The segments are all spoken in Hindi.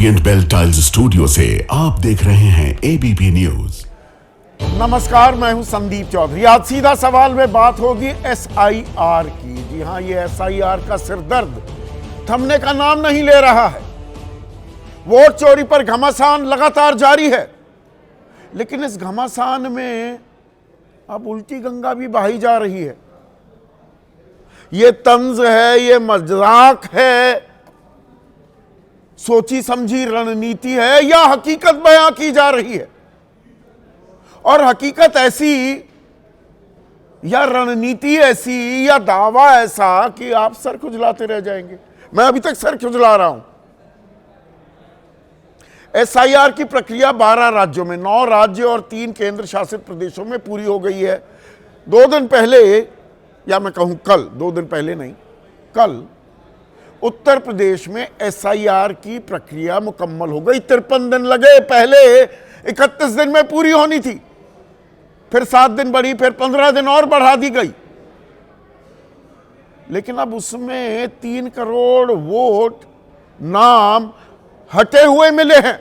ओरिएंट बेल टाइल्स स्टूडियो से आप देख रहे हैं एबीपी न्यूज। नमस्कार, मैं हूं संदीप चौधरी। आज सीधा सवाल में बात होगी एसआईआर की। जी हां, ये एसआईआर का सिरदर्द थमने का नाम नहीं ले रहा है। वोट चोरी पर घमासान लगातार जारी है, लेकिन इस घमासान में अब उल्टी गंगा भी बहाई जा रही है। ये तंज है, ये मजाक है, सोची समझी रणनीति है, या हकीकत बयां की जा रही है? और हकीकत ऐसी या रणनीति ऐसी या दावा ऐसा कि आप सर खुजलाते रह जाएंगे। मैं अभी तक सर खुजला रहा हूं। एसआईआर की प्रक्रिया 12 राज्यों में, 9 राज्य और 3 केंद्र शासित प्रदेशों में पूरी हो गई है। 2 दिन पहले, या मैं कहूं कल, 2 दिन पहले नहीं, कल उत्तर प्रदेश में एसआईआर की प्रक्रिया मुकम्मल हो गई। 53 दिन लगे। पहले 31 दिन में पूरी होनी थी, फिर 7 दिन बढ़ी, फिर 15 दिन और बढ़ा दी गई। लेकिन अब उसमें 3 करोड़ वोट नाम हटे हुए मिले हैं।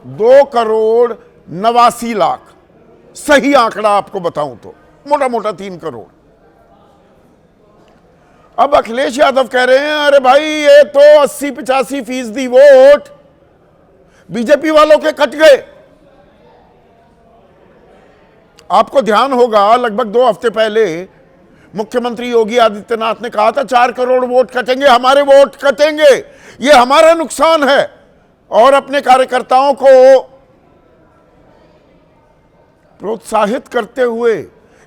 2 करोड़ 89 लाख, सही आंकड़ा आपको बताऊं तो मोटा मोटा 3 करोड़। अब अखिलेश यादव कह रहे हैं, अरे भाई ये तो 80-85% वोट बीजेपी वालों के कट गए। आपको ध्यान होगा, लगभग 2 हफ्ते पहले मुख्यमंत्री योगी आदित्यनाथ ने कहा था 4 करोड़ वोट कटेंगे, हमारे वोट कटेंगे, ये हमारा नुकसान है। और अपने कार्यकर्ताओं को प्रोत्साहित करते हुए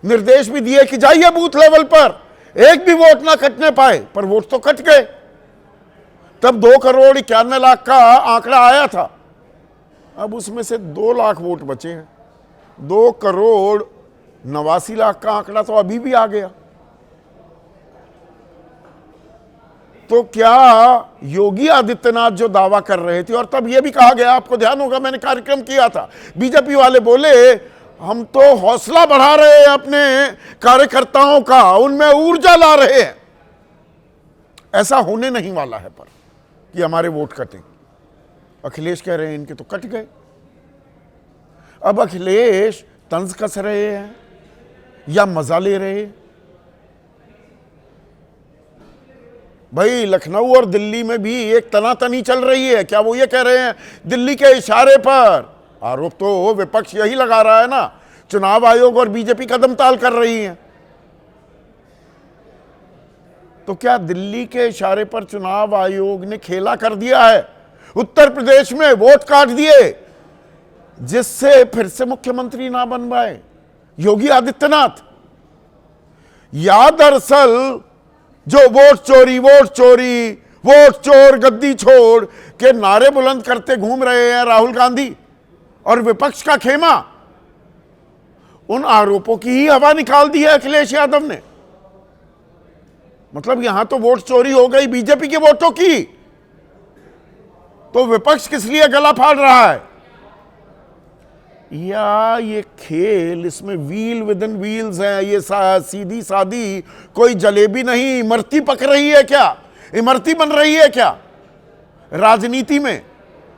निर्देश भी दिए कि जाइए बूथ लेवल पर, एक भी वोट ना कटने पाए, पर वोट तो कट गए। तब 2 करोड़ 91 लाख का आंकड़ा आया था। अब उसमें से 2 लाख वोट बचे हैं। 2 करोड़ 89 लाख का आंकड़ा तो अभी भी आ गया। तो क्या योगी आदित्यनाथ जो दावा कर रहे थे, और तब यह भी कहा गया, आपको ध्यान होगा मैंने कार्यक्रम किया था, बीजेपी वाले बोले हम तो हौसला बढ़ा रहे हैं अपने कार्यकर्ताओं का, उनमें ऊर्जा ला रहे हैं। ऐसा होने नहीं वाला है पर कि हमारे वोट कटें। अखिलेश कह रहे हैं इनके तो कट गए। अब अखिलेश तंज कस रहे हैं या मजा ले रहे हैं? भाई लखनऊ और दिल्ली में भी एक तनातनी चल रही है। क्या वो ये कह रहे हैं दिल्ली के इशारे पर? आरोप तो विपक्ष यही लगा रहा है ना, चुनाव आयोग और बीजेपी कदम ताल कर रही हैं। तो क्या दिल्ली के इशारे पर चुनाव आयोग ने खेला कर दिया है? उत्तर प्रदेश में वोट काट दिए, जिससे फिर से मुख्यमंत्री ना बन पाए योगी आदित्यनाथ। या दरअसल जो वोट चोरी, वोट चोर गद्दी छोड़ के नारे बुलंद करते घूम रहे हैं राहुल गांधी और विपक्ष का खेमा, उन आरोपों की ही हवा निकाल दी है अखिलेश यादव ने। मतलब यहां तो वोट चोरी हो गई बीजेपी के वोटों की, तो विपक्ष किस लिए गला फाड़ रहा है? या ये खेल, इसमें व्हील विद इन व्हील्स है, ये सीधी सादी कोई जलेबी नहीं, इमरती पक रही है क्या? इमरती बन रही है क्या राजनीति में?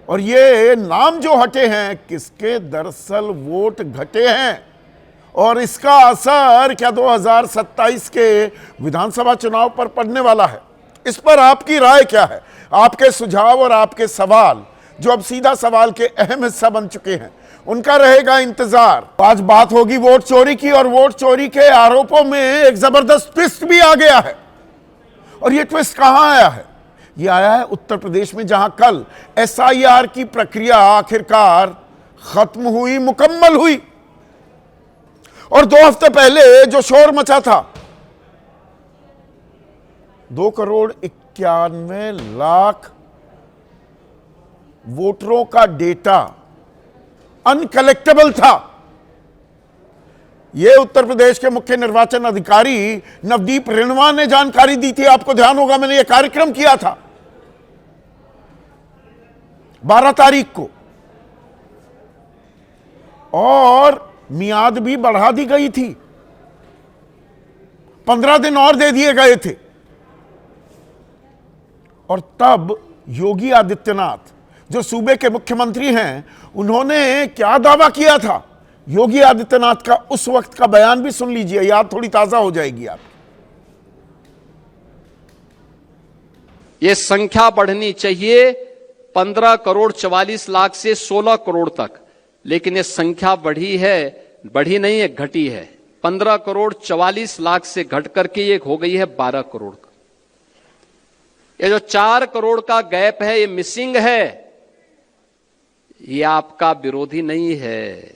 और ये नाम जो हटे हैं किसके? दरअसल वोट घटे हैं, और इसका असर क्या 2027 के विधानसभा चुनाव पर पड़ने वाला है? इस पर आपकी राय क्या है? आपके सुझाव और आपके सवाल, जो अब सीधा सवाल के अहम हिस्सा बन चुके हैं, उनका रहेगा इंतजार। आज बात होगी वोट चोरी की, और वोट चोरी के आरोपों में एक जबरदस्त ट्विस्ट भी आ गया है। और ये ट्विस्ट कहां आया है? ये आया है उत्तर प्रदेश में, जहां कल एसआईआर की प्रक्रिया आखिरकार खत्म हुई, मुकम्मल हुई। और 2 हफ्ते पहले जो शोर मचा था, 2 करोड़ 91 लाख वोटरों का डेटा अनकलेक्टेबल था। यह उत्तर प्रदेश के मुख्य निर्वाचन अधिकारी नवदीप रेणवा ने जानकारी दी थी। आपको ध्यान होगा मैंने यह कार्यक्रम किया था 12 तारीख को, और मियाद भी बढ़ा दी गई थी, 15 दिन और दे दिए गए थे। और तब योगी आदित्यनाथ जो सूबे के मुख्यमंत्री हैं, उन्होंने क्या दावा किया था? योगी आदित्यनाथ का उस वक्त का बयान भी सुन लीजिए, याद थोड़ी ताजा हो जाएगी आप। ये संख्या बढ़नी चाहिए 15 करोड़ 44 लाख से 16 करोड़ तक, लेकिन ये संख्या बढ़ी नहीं है, घटी है। 15 करोड़ 44 लाख से घट करके ये हो गई है 12 करोड़ का। ये जो 4 करोड़ का गैप है, ये मिसिंग है। ये आपका विरोधी नहीं है।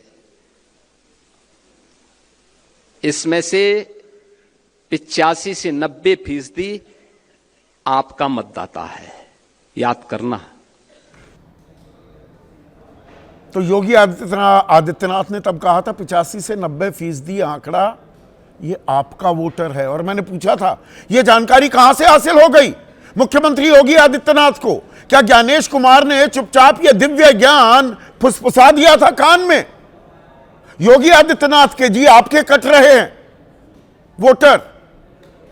इसमें से 85 से 90% आपका मतदाता है, याद करना। तो योगी आदित्यनाथ ने तब कहा था 85 से 90% आंकड़ा ये आपका वोटर है। और मैंने पूछा था ये जानकारी कहां से हासिल हो गई मुख्यमंत्री योगी आदित्यनाथ को? क्या ज्ञानेश कुमार ने चुपचाप ये दिव्य ज्ञान फुसफुसा दिया था कान में? योगी आदित्यनाथ के जी आपके कट रहे हैं वोटर।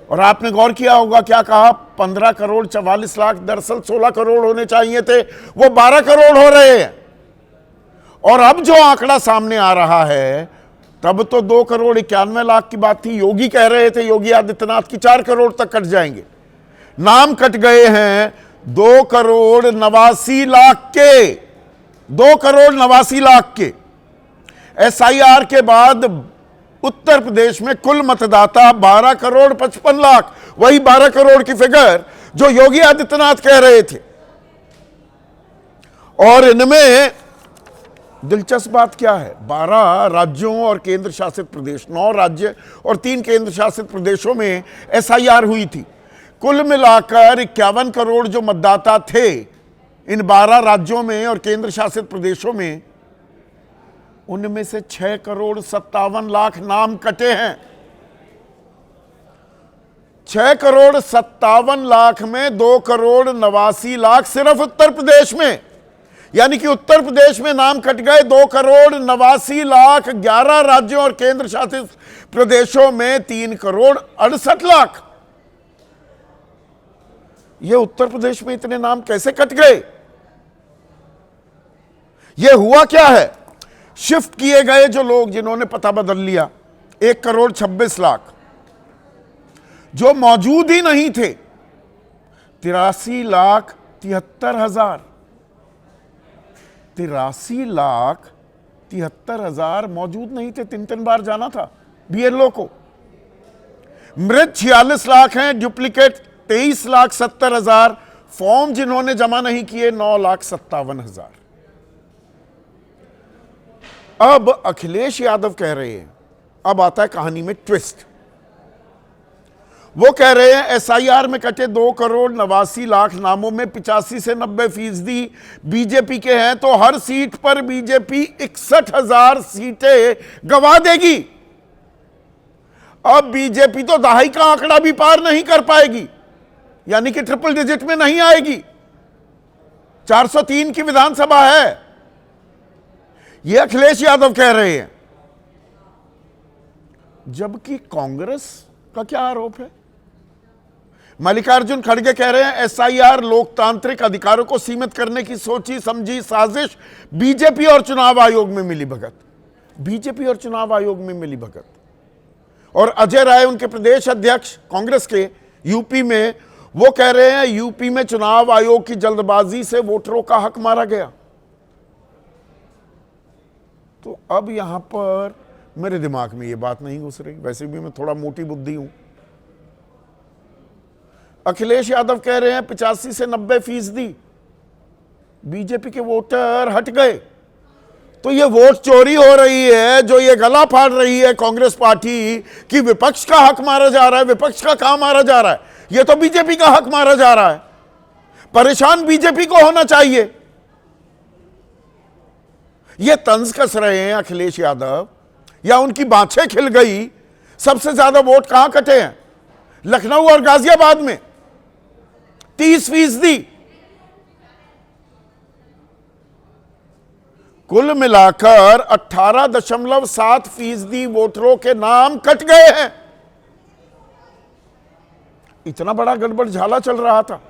और आपने गौर किया होगा क्या कहा? 15 करोड़ 44 लाख, दरअसल 16 करोड़ होने चाहिए थे, वो 12 करोड़ हो रहे हैं। और अब जो आंकड़ा सामने आ रहा है, तब तो 2 करोड़ 91 लाख की बात थी। योगी कह रहे थे योगी आदित्यनाथ की 4 करोड़ तक कट जाएंगे। नाम कट गए हैं 2 करोड़ 89 लाख के, 2 करोड़ 89 लाख के। SIR के बाद उत्तर प्रदेश में कुल मतदाता 12 करोड़ 55 लाख, वही 12 करोड़ की फिगर जो योगी आदित्यनाथ कह रहे थे। और इनमें दिलचस्प बात क्या है? 12 राज्यों और केंद्र शासित प्रदेश, 9 राज्य और 3 केंद्र शासित प्रदेशों में SIR हुई थी। कुल मिलाकर 51 करोड़ जो मतदाता थे इन 12 राज्यों में और केंद्र शासित प्रदेशों में, उनमें से 6 करोड़ 57 लाख नाम कटे हैं। 6 करोड़ 57 लाख में 2 करोड़ 89 लाख सिर्फ उत्तर प्रदेश में, यानी कि उत्तर प्रदेश में नाम कट गए 2 करोड़ 89 लाख। 11 राज्यों और केंद्र शासित प्रदेशों में 3 करोड़ 68 लाख। ये उत्तर प्रदेश में इतने नाम कैसे कट गए? ये हुआ क्या है? शिफ्ट किए गए जो लोग जिन्होंने पता बदल लिया, 1 करोड़ 26 लाख जो मौजूद ही नहीं थे। 83 लाख 73 हजार, 83 लाख 73 हजार मौजूद नहीं थे। 3 बार जाना था BLO को। मृत 46 लाख हैं, डुप्लीकेट 23 लाख 70 हजार, फॉर्म जिन्होंने जमा नहीं किए 9 लाख 57 हजार। अब अखिलेश यादव कह रहे हैं, अब आता है कहानी में ट्विस्ट। वो कह रहे हैं SIR में कटे 2 करोड़ 89 लाख नामों में 85 से 90% बीजेपी के हैं, तो हर सीट पर बीजेपी 61,000 सीटें गंवा देगी। अब बीजेपी तो दहाई का आंकड़ा भी पार नहीं कर पाएगी, यानी कि ट्रिपल डिजिट में नहीं आएगी। 403 की विधानसभा है, यह अखिलेश यादव कह रहे हैं। जबकि कांग्रेस का क्या आरोप है? मल्लिकार्जुन खड़गे कह रहे हैं SIR लोकतांत्रिक अधिकारों को सीमित करने की सोची समझी साजिश, बीजेपी और चुनाव आयोग में मिली भगत। बीजेपी और चुनाव आयोग में मिली भगत। और अजय राय उनके प्रदेश अध्यक्ष कांग्रेस के यूपी में, वो कह रहे हैं यूपी में चुनाव आयोग की जल्दबाजी से वोटरों का हक मारा गया। तो अब यहां पर मेरे दिमाग में ये बात नहीं घुस रही, वैसे भी मैं थोड़ा मोटी बुद्धि हूं। अखिलेश यादव कह रहे हैं 85 से 90% बीजेपी के वोटर हट गए। तो ये वोट चोरी हो रही है, जो ये गला फाड़ रही है कांग्रेस पार्टी कि विपक्ष का हक मारा जा रहा है, विपक्ष का काम मारा जा रहा है, ये तो बीजेपी का हक मारा जा रहा है। परेशान बीजेपी को होना चाहिए। ये तंज कस रहे हैं अखिलेश यादव, या उनकी बाछें खिल गई। सबसे ज्यादा वोट कहां कटे हैं? लखनऊ और गाजियाबाद में 30%। कुल मिलाकर 18.7% वोटरों के नाम कट गए हैं। इतना बड़ा गड़बड़ झाला चल रहा था।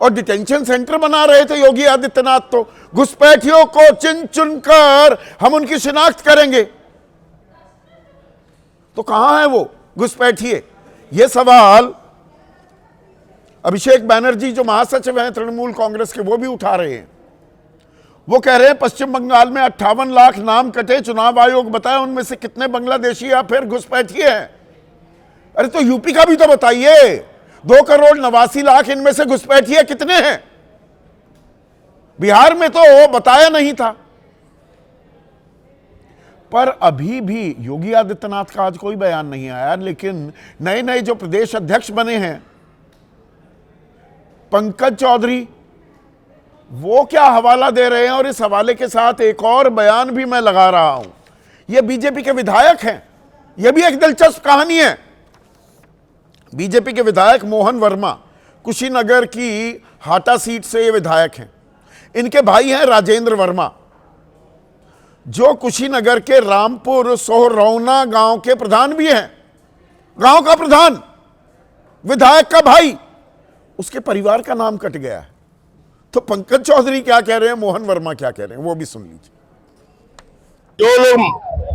और डिटेंशन सेंटर बना रहे थे योगी आदित्यनाथ। तो घुसपैठियों को चुन चुनकर हम उनकी शिनाख्त करेंगे, तो कहां है वो घुसपैठिए? ये सवाल अभिषेक बैनर्जी जो महासचिव हैं तृणमूल कांग्रेस के, वो भी उठा रहे हैं। वो कह रहे हैं पश्चिम बंगाल में 58 लाख नाम कटे, चुनाव आयोग बताए उनमें से कितने बांग्लादेशी या फिर घुसपैठिए हैं। अरे तो यूपी का भी तो बताइए, 2,89,00,000 इनमें से घुसपैठिए कितने हैं? बिहार में तो बताया नहीं था। पर अभी भी योगी आदित्यनाथ का आज कोई बयान नहीं आया, लेकिन नए नए जो प्रदेश अध्यक्ष बने हैं पंकज चौधरी, वो क्या हवाला दे रहे हैं, और इस हवाले के साथ एक और बयान भी मैं लगा रहा हूं। ये बीजेपी के विधायक हैं, यह भी एक दिलचस्प कहानी है। बीजेपी के विधायक मोहन वर्मा, कुशीनगर की हाटा सीट से ये विधायक हैं। इनके भाई हैं राजेंद्र वर्मा, जो कुशीनगर के रामपुर सोहरौना गांव के प्रधान भी हैं। गांव का प्रधान, विधायक का भाई, उसके परिवार का नाम कट गया है। तो पंकज चौधरी क्या कह रहे हैं, मोहन वर्मा क्या कह रहे हैं, वो भी सुन लीजिए। जो लोग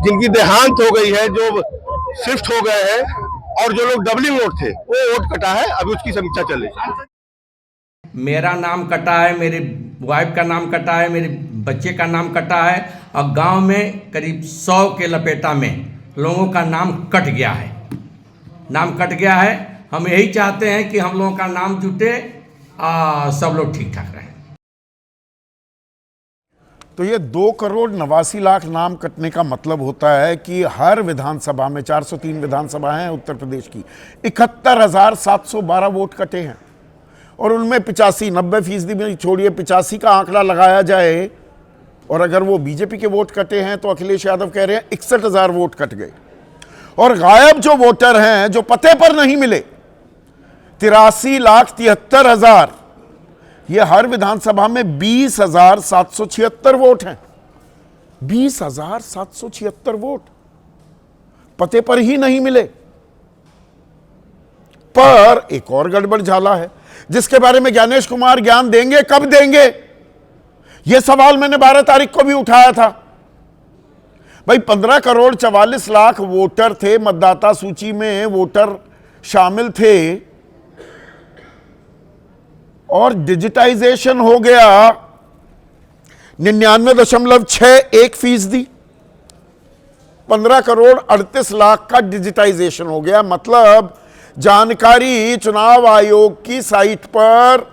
जिनकी देहांत हो गई है, जो शिफ्ट हो गए हैं, और जो लोग डबलिंग वोट थे, वो वोट कटा है, अभी उसकी समीक्षा चल रही है। मेरा नाम कटा है, मेरी वाइफ का नाम कटा है, मेरे बच्चे का नाम कटा है, और गांव में करीब 100 के लपेटा में लोगों का नाम कट गया है। नाम कट गया है। हम यही चाहते हैं कि हम लोगों का नाम जुटे, सब लोग ठीक ठाक रहें। तो ये 2,89,00,000 नाम कटने का मतलब होता है कि हर विधानसभा में, 403 विधानसभा हैं उत्तर प्रदेश की, 71,712 वोट कटे हैं। और उनमें 85-90% में छोड़िए, 85 का आंकड़ा लगाया जाए, और अगर वो बीजेपी के वोट कटे हैं तो अखिलेश यादव कह रहे हैं 61,000 वोट कट गए। और गायब जो वोटर हैं, जो पते पर नहीं मिले, 83,73,000। ये हर विधानसभा में 20,776 वोट हैं। 20,776 वोट पते पर ही नहीं मिले। पर एक और गड़बड़ झाला है, जिसके बारे में ज्ञानेश कुमार ज्ञान देंगे। कब देंगे? यह सवाल मैंने 12 तारीख को भी उठाया था। भाई 15,44,00,000 वोटर थे, मतदाता सूची में वोटर शामिल थे, और डिजिटाइजेशन हो गया 99.61%। 15,38,00,000 का डिजिटाइजेशन हो गया, मतलब जानकारी चुनाव आयोग की साइट पर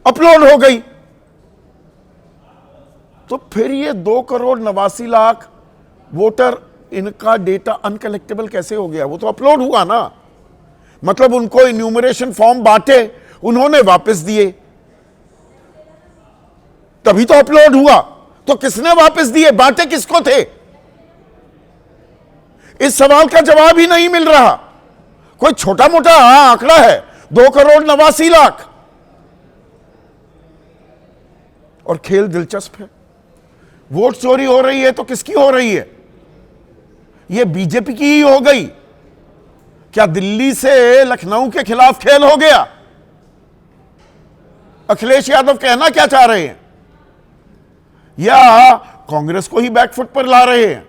अपलोड हो गई। तो फिर ये 2,89,00,000 वोटर, इनका डेटा अनकलेक्टेबल कैसे हो गया? वो तो अपलोड हुआ ना, मतलब उनको इन्यूमरेशन फॉर्म बांटे, उन्होंने वापस दिए, तभी तो अपलोड हुआ। तो किसने वापस दिए, बांटे किसको थे? इस सवाल का जवाब ही नहीं मिल रहा। कोई छोटा मोटा आंकड़ा है 2,89,00,000। और खेल दिलचस्प है, वोट चोरी हो रही है तो किसकी हो रही है? यह बीजेपी की ही हो गई। क्या दिल्ली से लखनऊ के खिलाफ खेल हो गया? अखिलेश यादव कहना क्या चाह रहे हैं? या कांग्रेस को ही बैकफुट पर ला रहे हैं?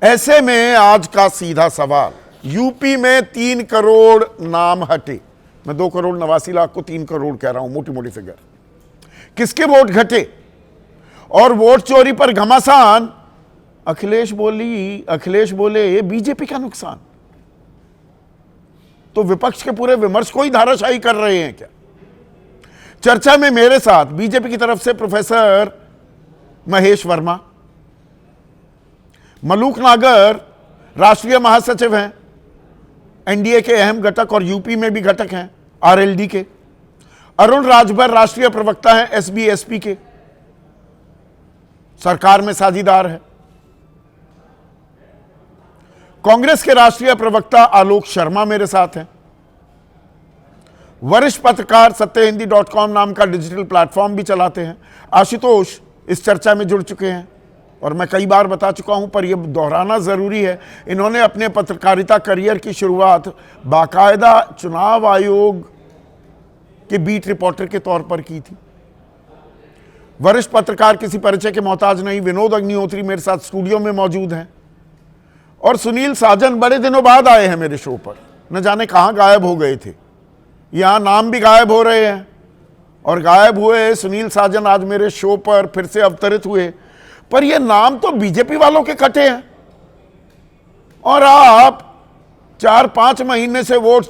ऐसे में आज का सीधा सवाल, यूपी में 3 करोड़ नाम हटे। मैं 2,89,00,000 को 3 करोड़ कह रहा हूं, मोटी मोटी फिगर। किसके वोट घटे और वोट चोरी पर घमासान? अखिलेश बोले बीजेपी का नुकसान। तो विपक्ष के पूरे विमर्श को ही धाराशाही कर रहे हैं क्या? चर्चा में मेरे साथ बीजेपी की तरफ से प्रोफेसर महेश वर्मा, मलूक नागर राष्ट्रीय महासचिव हैं, एनडीए के अहम घटक और यूपी में भी घटक हैं आरएलडी के। अरुण राजभर राष्ट्रीय प्रवक्ता हैं एसबीएसपी के, सरकार में साझीदार है। कांग्रेस के राष्ट्रीय प्रवक्ता आलोक शर्मा मेरे साथ हैं। वरिष्ठ पत्रकार सत्यहिंदी.com नाम का डिजिटल प्लेटफॉर्म भी चलाते हैं आशुतोष इस चर्चा में जुड़ चुके हैं, और मैं कई बार बता चुका हूं पर यह दोहराना जरूरी है। इन्होंने अपने पत्रकारिता करियर की शुरुआत बाकायदा चुनाव आयोग कि बीट रिपोर्टर के तौर पर की थी। वरिष्ठ पत्रकार किसी परिचय के मोहताज नहीं। विनोद अग्निहोत्री मेरे साथ स्टूडियो में मौजूद हैं और सुनील साजन बड़े दिनों बाद आए हैं मेरे शो पर। न जाने कहां गायब हो गए थे। यहां नाम भी गायब हो रहे हैं और गायब हुए सुनील साजन आज मेरे शो पर फिर से अवतरित हुए, पर ये नाम तो बीजेपी वालों के कटे हैं और आप 4-5 महीने से वोट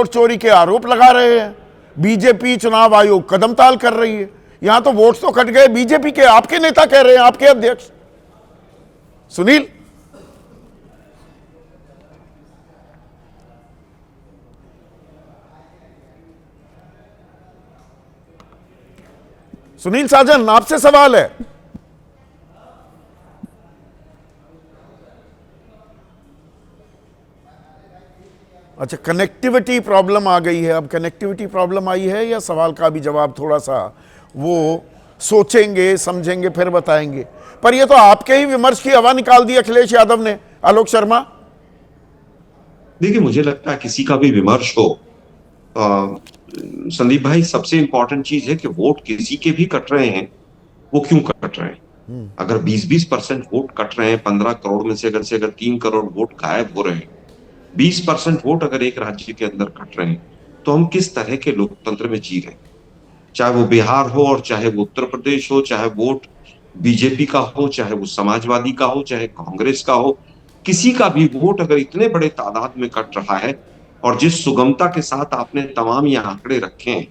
चोरी के आरोप लगा रहे हैं। बीजेपी चुनाव आयोग कदमताल कर रही है। यहां तो वोट तो कट गए बीजेपी के, आपके नेता कह रहे हैं, आपके अध्यक्ष सुनील। सुनील साजन, आपसे सवाल है। अच्छा, कनेक्टिविटी प्रॉब्लम आ गई है। अब कनेक्टिविटी प्रॉब्लम आई है या सवाल का भी जवाब थोड़ा सा वो सोचेंगे समझेंगे फिर बताएंगे। पर ये तो आपके ही विमर्श की हवा निकाल दी अखिलेश यादव ने। आलोक शर्मा, देखिए, मुझे लगता है किसी का भी विमर्श हो, संदीप भाई, सबसे इंपॉर्टेंट चीज है कि वोट किसी के भी कट रहे हैं, वो क्यों कट रहे हैं। अगर 20% वोट कट रहे हैं, 15 करोड़ में से अगर 3 करोड़ वोट गायब हो रहे हैं, 20% वोट अगर एक राज्य के अंदर कट रहे हैं, तो हम किस तरह के लोकतंत्र में जी रहे हैं। चाहे वो बिहार हो और चाहे वो उत्तर प्रदेश हो, चाहे वोट बीजेपी का हो, चाहे वो समाजवादी का हो, चाहे कांग्रेस का हो, किसी का भी वोट अगर इतने बड़े तादाद में कट रहा है और जिस सुगमता के साथ आपने तमाम ये आंकड़े रखे हैं,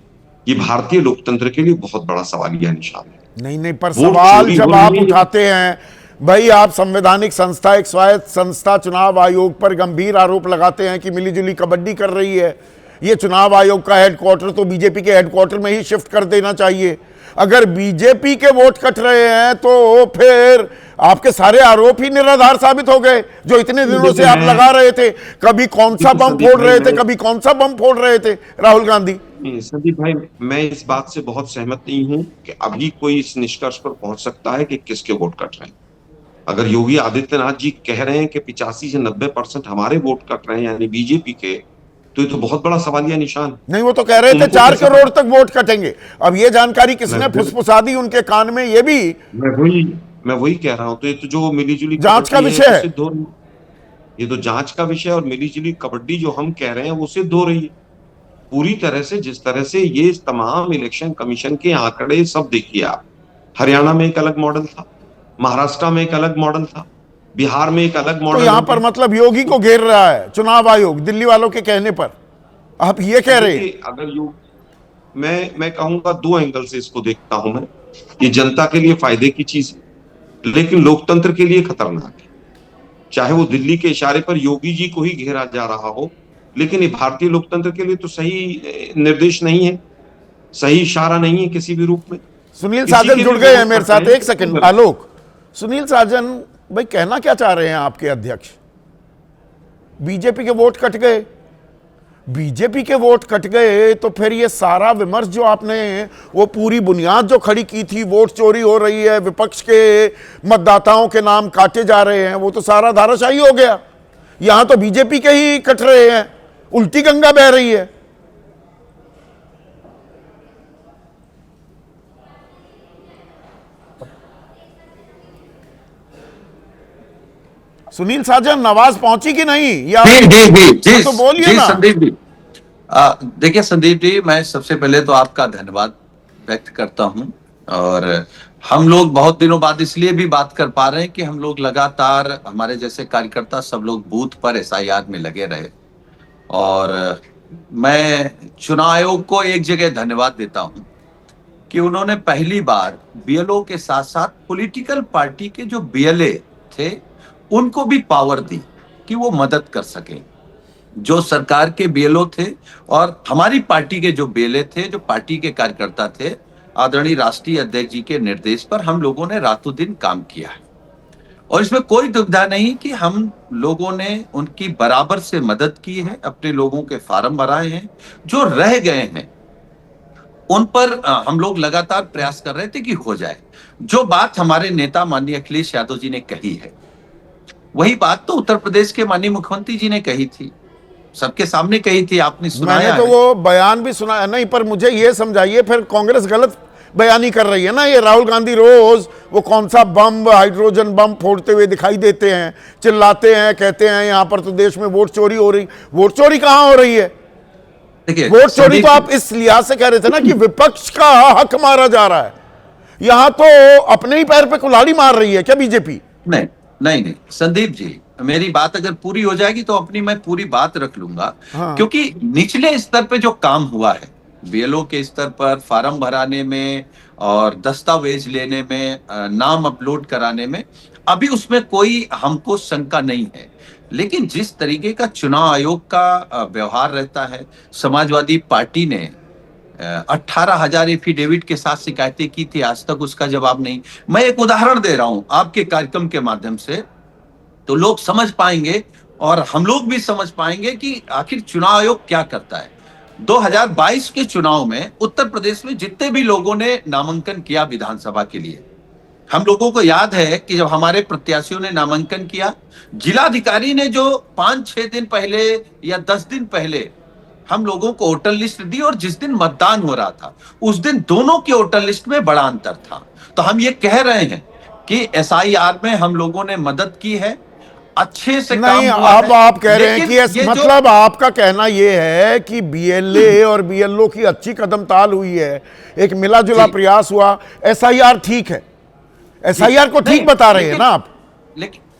ये भारतीय लोकतंत्र के लिए बहुत बड़ा सवालिया निशान है। नहीं, पर सवाल जब आप उठाते हैं भाई, आप संवैधानिक संस्था, एक स्वायत्त संस्था चुनाव आयोग पर गंभीर आरोप लगाते हैं कि मिलीजुली कबड्डी कर रही है। ये चुनाव आयोग का हेडक्वार्टर तो बीजेपी के हेडक्वार्टर में ही शिफ्ट कर देना चाहिए। अगर बीजेपी के वोट कट रहे हैं तो फिर आपके सारे आरोप ही निराधार साबित हो गए जो इतने दिनों से आप लगा रहे थे। कभी कौन सा बम फोड़ रहे थे, कभी कौन सा बम फोड़ रहे थे राहुल गांधी। संदीप भाई, मैं इस बात से बहुत सहमत नहीं हूं कि अभी कोई इस निष्कर्ष पर पहुंच सकता है कि किसके वोट कट रहे हैं। अगर योगी आदित्यनाथ जी कह रहे हैं कि 85 से 90% हमारे वोट कट रहे हैं, यानी बीजेपी के, तो ये तो बहुत बड़ा सवालिया निशान। नहीं, वो तो कह रहे थे 4 करोड़ तक वोट कटेंगे। अब ये जानकारी किसने फुसफुसा दी उनके कान में, ये भी मैं वही कह रहा हूं। तो ये तो जो मिलीजुली जांच का विषय है, ये तो जांच का विषय, और मिलीजुली कबड्डी जो हम कह रहे हैं वो सिद्ध हो रही है पूरी तरह से। जिस तरह से ये तमाम इलेक्शन कमीशन के आंकड़े सब देखिए आप, हरियाणा में एक अलग मॉडल था, महाराष्ट्र में एक अलग मॉडल था, बिहार में एक अलग मॉडल। तो यहां पर मतलब योगी को घेर रहा है चुनाव आयोग दिल्ली वालों के कहने पर, आप ये कह रहे हैं। अगर मैं कहूंगा 2 एंगल से इसको देखता हूं मैं। ये जनता के लिए फायदे की चीज है, लेकिन लोकतंत्र के लिए खतरनाक है। चाहे वो दिल्ली के इशारे पर योगी जी को ही घेरा जा रहा हो, लेकिन ये भारतीय लोकतंत्र के लिए तो सही निर्देश नहीं है, सही इशारा नहीं है किसी भी रूप में। सुनील साजन जुड़ गए हैं मेरे साथ। एक सेकंड आलोक, सुनील साजन भाई, कहना क्या चाह रहे हैं आपके अध्यक्ष? बीजेपी के वोट कट गए, बीजेपी के वोट कट गए तो फिर ये सारा विमर्श जो आपने, वो पूरी बुनियाद जो खड़ी की थी, वोट चोरी हो रही है, विपक्ष के मतदाताओं के नाम काटे जा रहे हैं, वो तो सारा धाराशाही हो गया। यहां तो बीजेपी के ही कट रहे हैं, उल्टी गंगा बह रही है। सुनील साजन, आवाज पहुंची कि नहीं? या जी, तो बोलिए ना। संदीप जी, देखिए संदीप जी, मैं सबसे पहले तो आपका धन्यवाद व्यक्त करता हूं। और हम लोग बहुत दिनों बाद इसलिए भी बात कर पा रहे हैं कि हम लोग लगातार, हमारे जैसे कार्यकर्ता सब लोग बूथ पर SIR में लगे रहे। और मैं चुनाव आयोग को एक जगह धन्यवाद देता हूं कि उन्होंने पहली बार BLO के साथ साथ पॉलिटिकल पार्टी के जो BLA थे उनको भी पावर दी कि वो मदद कर सके। जो सरकार के BLO थे और हमारी पार्टी के जो BLA थे, जो पार्टी के कार्यकर्ता थे, आदरणीय राष्ट्रीय अध्यक्ष जी के निर्देश पर हम लोगों ने रातों दिन काम किया है। और इसमें कोई दुविधा नहीं कि हम लोगों ने उनकी बराबर से मदद की है, अपने लोगों के फार्म भराए हैं, जो रह गए हैं उन पर हम लोग लगातार प्रयास कर रहे थे कि हो जाए। जो बात हमारे नेता माननीय अखिलेश यादव जी ने कही है, वही बात तो उत्तर प्रदेश के माननीय मुख्यमंत्री जी ने कही थी सबके सामने कही थी, आपने मैंने सुनाया तो है। वो बयान भी सुना है। नहीं, पर मुझे ये समझाइए, फिर कांग्रेस गलत बयानी कर रही है ना। ये राहुल गांधी रोज वो कौन सा बम, हाइड्रोजन बम फोड़ते हुए दिखाई देते हैं, चिल्लाते हैं, कहते हैं यहां पर तो देश में वोट चोरी हो रही। वोट चोरी कहां हो रही है? देखिए, वोट चोरी संदीप तो आप इस लिहाज से कह रहे थे ना कि विपक्ष का हक मारा जा रहा है। यहां तो अपने ही पैर पे कुल्हाड़ी मार रही है क्या बीजेपी? नहीं नहीं नहीं संदीप जी, मेरी बात अगर पूरी हो जाएगी तो अपनी मैं पूरी बात रख लूंगा। हाँ। क्योंकि निचले स्तर पे जो काम हुआ है, बीएलओ के स्तर पर फार्म भराने में और दस्तावेज लेने में, नाम अपलोड कराने में, अभी उसमें कोई हमको शंका नहीं है। लेकिन जिस तरीके का चुनाव आयोग का व्यवहार रहता है, समाजवादी पार्टी ने 18,000 एफिडेविट के साथ शिकायतें की थी, आज तक उसका जवाब नहीं। मैं एक उदाहरण दे रहा हूं आपके कार्यक्रम के माध्यम से, तो लोग समझ पाएंगे और हम लोग भी समझ पाएंगे कि आखिर चुनाव आयोग क्या करता है। 2022 के चुनाव में उत्तर प्रदेश में जितने भी लोगों ने नामांकन किया विधानसभा के लिए, हम लोगों को याद है कि जब हमारे प्रत्याशियों ने नामांकन किया, जिलाधिकारी ने जो 5-6 दिन पहले या 10 दिन पहले हम लोगों को वोटर लिस्ट दी, और जिस दिन मतदान हो रहा था उस दिन दोनों की वोटर लिस्ट में बड़ा अंतर था। तो हम ये कह रहे हैं कि एसआईआर में हम लोगों ने मदद की है, अच्छे से काम नहीं, हुआ अब है। आप कह रहे हैं लेकिन कि ये मतलब आपका कहना यह है कि बीएलए और बीएलओ की अच्छी कदमताल हुई है, एक मिला जुला जी। प्रयास हुआ, एसआईआर ठीक है, एसआईआर को ठीक नहीं, बता रहे हैं ना आप?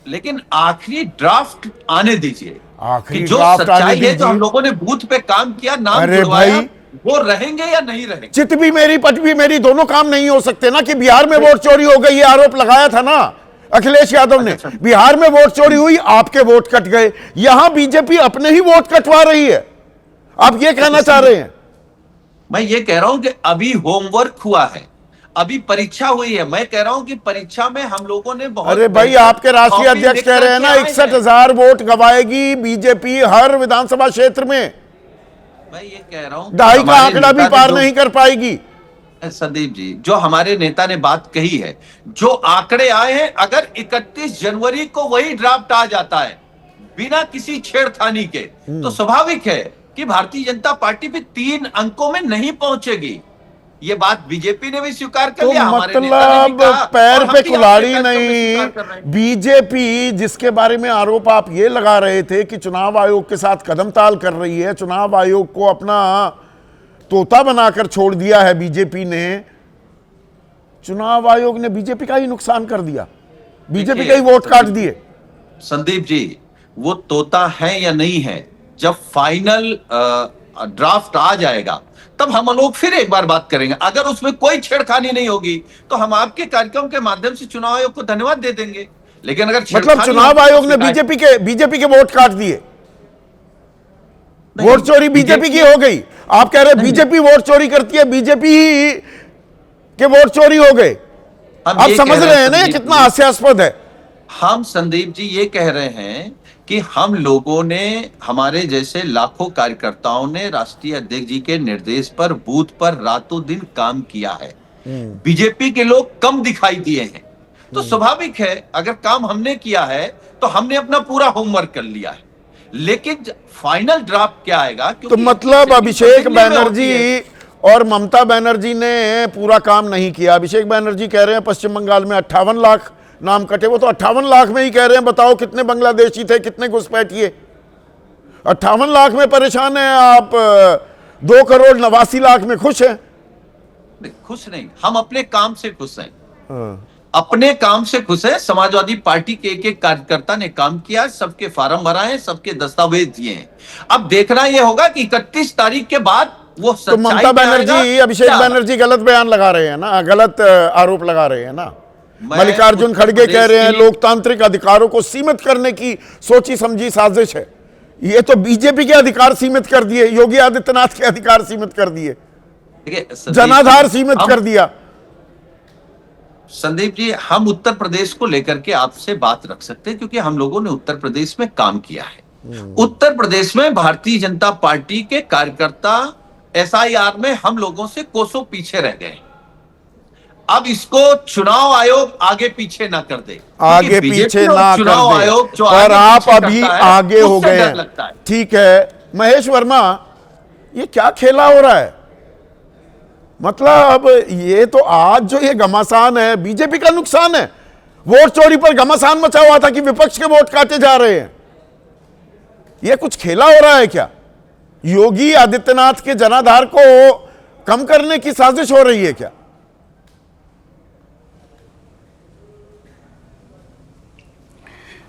लेकिन आखिरी ड्राफ्ट आने दीजिए। आखिरी कि जो ड्राफ्ट आने सच्चाई है, जो हम दीजिए। लोगों ने बूथ पे काम किया, नाम अरे जुड़वाया, भाई, वो रहेंगे या नहीं रहेंगे? चित भी मेरी पट भी मेरी, दोनों काम नहीं हो सकते ना। कि बिहार में वोट चोरी हो गई, ये आरोप लगाया था ना अखिलेश यादव ने। अच्छा। बिहार में वोट चोरी हुई, आपके वोट कट गए। यहां बीजेपी अपने ही वोट कटवा रही है, आप ये कहना चाह रहे हैं? मैं ये कह रहा हूं कि अभी होमवर्क हुआ है, अभी परीक्षा हुई है। मैं कह रहा हूं कि परीक्षा में हम लोगों ने बहुत, अरे भाई, आपके राष्ट्रीय कॉपी अध्यक्ष कह रहे हैं ना लिख करके आए हैं। 61,000 वोट गवाएगी बीजेपी हर विधानसभा क्षेत्र में, मैं ये कह रहा हूं कि 2.5 का हमारे आंकड़ा भी नेता ने पार जो- नहीं कर पाएगी। संदीप जी, जो हमारे नेता ने बात कही है, जो आंकड़े आए हैं, अगर 31 जनवरी को वही ड्राफ्ट आ जाता है बिना किसी छेड़खानी के, तो स्वाभाविक है कि भारतीय जनता पार्टी भी 3 अंकों में नहीं पहुंचेगी। ये बात बीजेपी ने भी स्वीकार कर तो लिया, हमारे नेता ने भी मतलब कहा, पैर और हम पे भी कुल्हाड़ी अपने कार्यक्रम में नहीं। स्वीकार कर रहे हैं। बीजेपी जिसके बारे में आरोप आप ये लगा रहे थे कि चुनाव आयोग के साथ कदमताल कर रही है, चुनाव आयोग को अपना तोता बनाकर छोड़ दिया है बीजेपी ने, चुनाव आयोग ने बीजेपी का ही नुकसान कर दिया, बीजेपी के ही वोट काट दिए। संदीप जी, वो तोता है या नहीं है, जब फाइनल ड्राफ्ट आ जाएगा तब हम लोग फिर एक बार बात करेंगे। अगर उसमें कोई छेड़खानी नहीं होगी तो हम आपके कार्यक्रम के माध्यम से चुनाव आयोग को धन्यवाद दे देंगे। लेकिन अगर मतलब चुनाव आयोग ने बीजेपी के वोट काट दिए, वोट चोरी बीजेपी की हो गई। आप कह रहे हैं बीजेपी वोट चोरी करती है, बीजेपी ही के वोट चोरी हो गए। आप समझ रहे हैं ना कितना हास्यास्पद है? हम संदीप जी ये कह रहे हैं कि हम लोगों ने, हमारे जैसे लाखों कार्यकर्ताओं ने राष्ट्रीय अध्यक्ष जी के निर्देश पर बूथ पर रातों दिन काम किया है। बीजेपी के लोग कम दिखाई दिए हैं, तो स्वाभाविक है अगर काम हमने किया है तो हमने अपना पूरा होमवर्क कर लिया है। लेकिन फाइनल ड्राफ्ट क्या आएगा? तो मतलब अभिषेक बनर्जी और ममता बनर्जी ने पूरा काम नहीं किया। अभिषेक बनर्जी कह रहे हैं पश्चिम बंगाल में 58 लाख नाम कटे, वो तो 58 लाख में ही कह रहे हैं। बताओ कितने बांग्लादेशी थे, कितने घुसपैठिए? 58 लाख में परेशान हैं आप, 2,89,00,000 में खुश हैं? खुश नहीं, हम अपने काम से खुश हैं। अपने काम से खुश है। समाजवादी पार्टी के एक कार्यकर्ता ने काम किया, सबके फार्म भराए, सबके दस्तावेज दिए हैं। अब देखना यह होगा कि 31 तारीख के बाद वो तो ममता बनर्जी, अभिषेक बनर्जी गलत बयान लगा रहे हैं ना, गलत आरोप लगा रहे हैं ना। मल्लिकार्जुन खड़गे कह रहे हैं लोकतांत्रिक अधिकारों को सीमित करने की सोची समझी साजिश है। ये तो बीजेपी के अधिकार सीमित कर दिए, योगी आदित्यनाथ के अधिकार सीमित कर दिए, जनाधार सीमित कर दिया। संदीप जी, हम उत्तर प्रदेश को लेकर के आपसे बात रख सकते हैं क्योंकि हम लोगों ने उत्तर प्रदेश में काम किया है। उत्तर प्रदेश में भारतीय जनता पार्टी के कार्यकर्ता एसआईआर में हम लोगों से कोसों पीछे रह गए। अब इसको चुनाव आयोग आगे पीछे ना कर दे, आगे पीछे ना कर दे, चुनाव आयोग जो पर आप अभी आगे हो गए हैं, हैं। ठीक है, महेश वर्मा, ये क्या खेला हो रहा है? मतलब ये तो आज जो ये घमासान है, बीजेपी का नुकसान है। वोट चोरी पर घमासान मचा हुआ था कि विपक्ष के वोट काटे जा रहे हैं। ये कुछ खेला हो रहा है क्या? योगी आदित्यनाथ के जनाधार को कम करने की साजिश हो रही है क्या?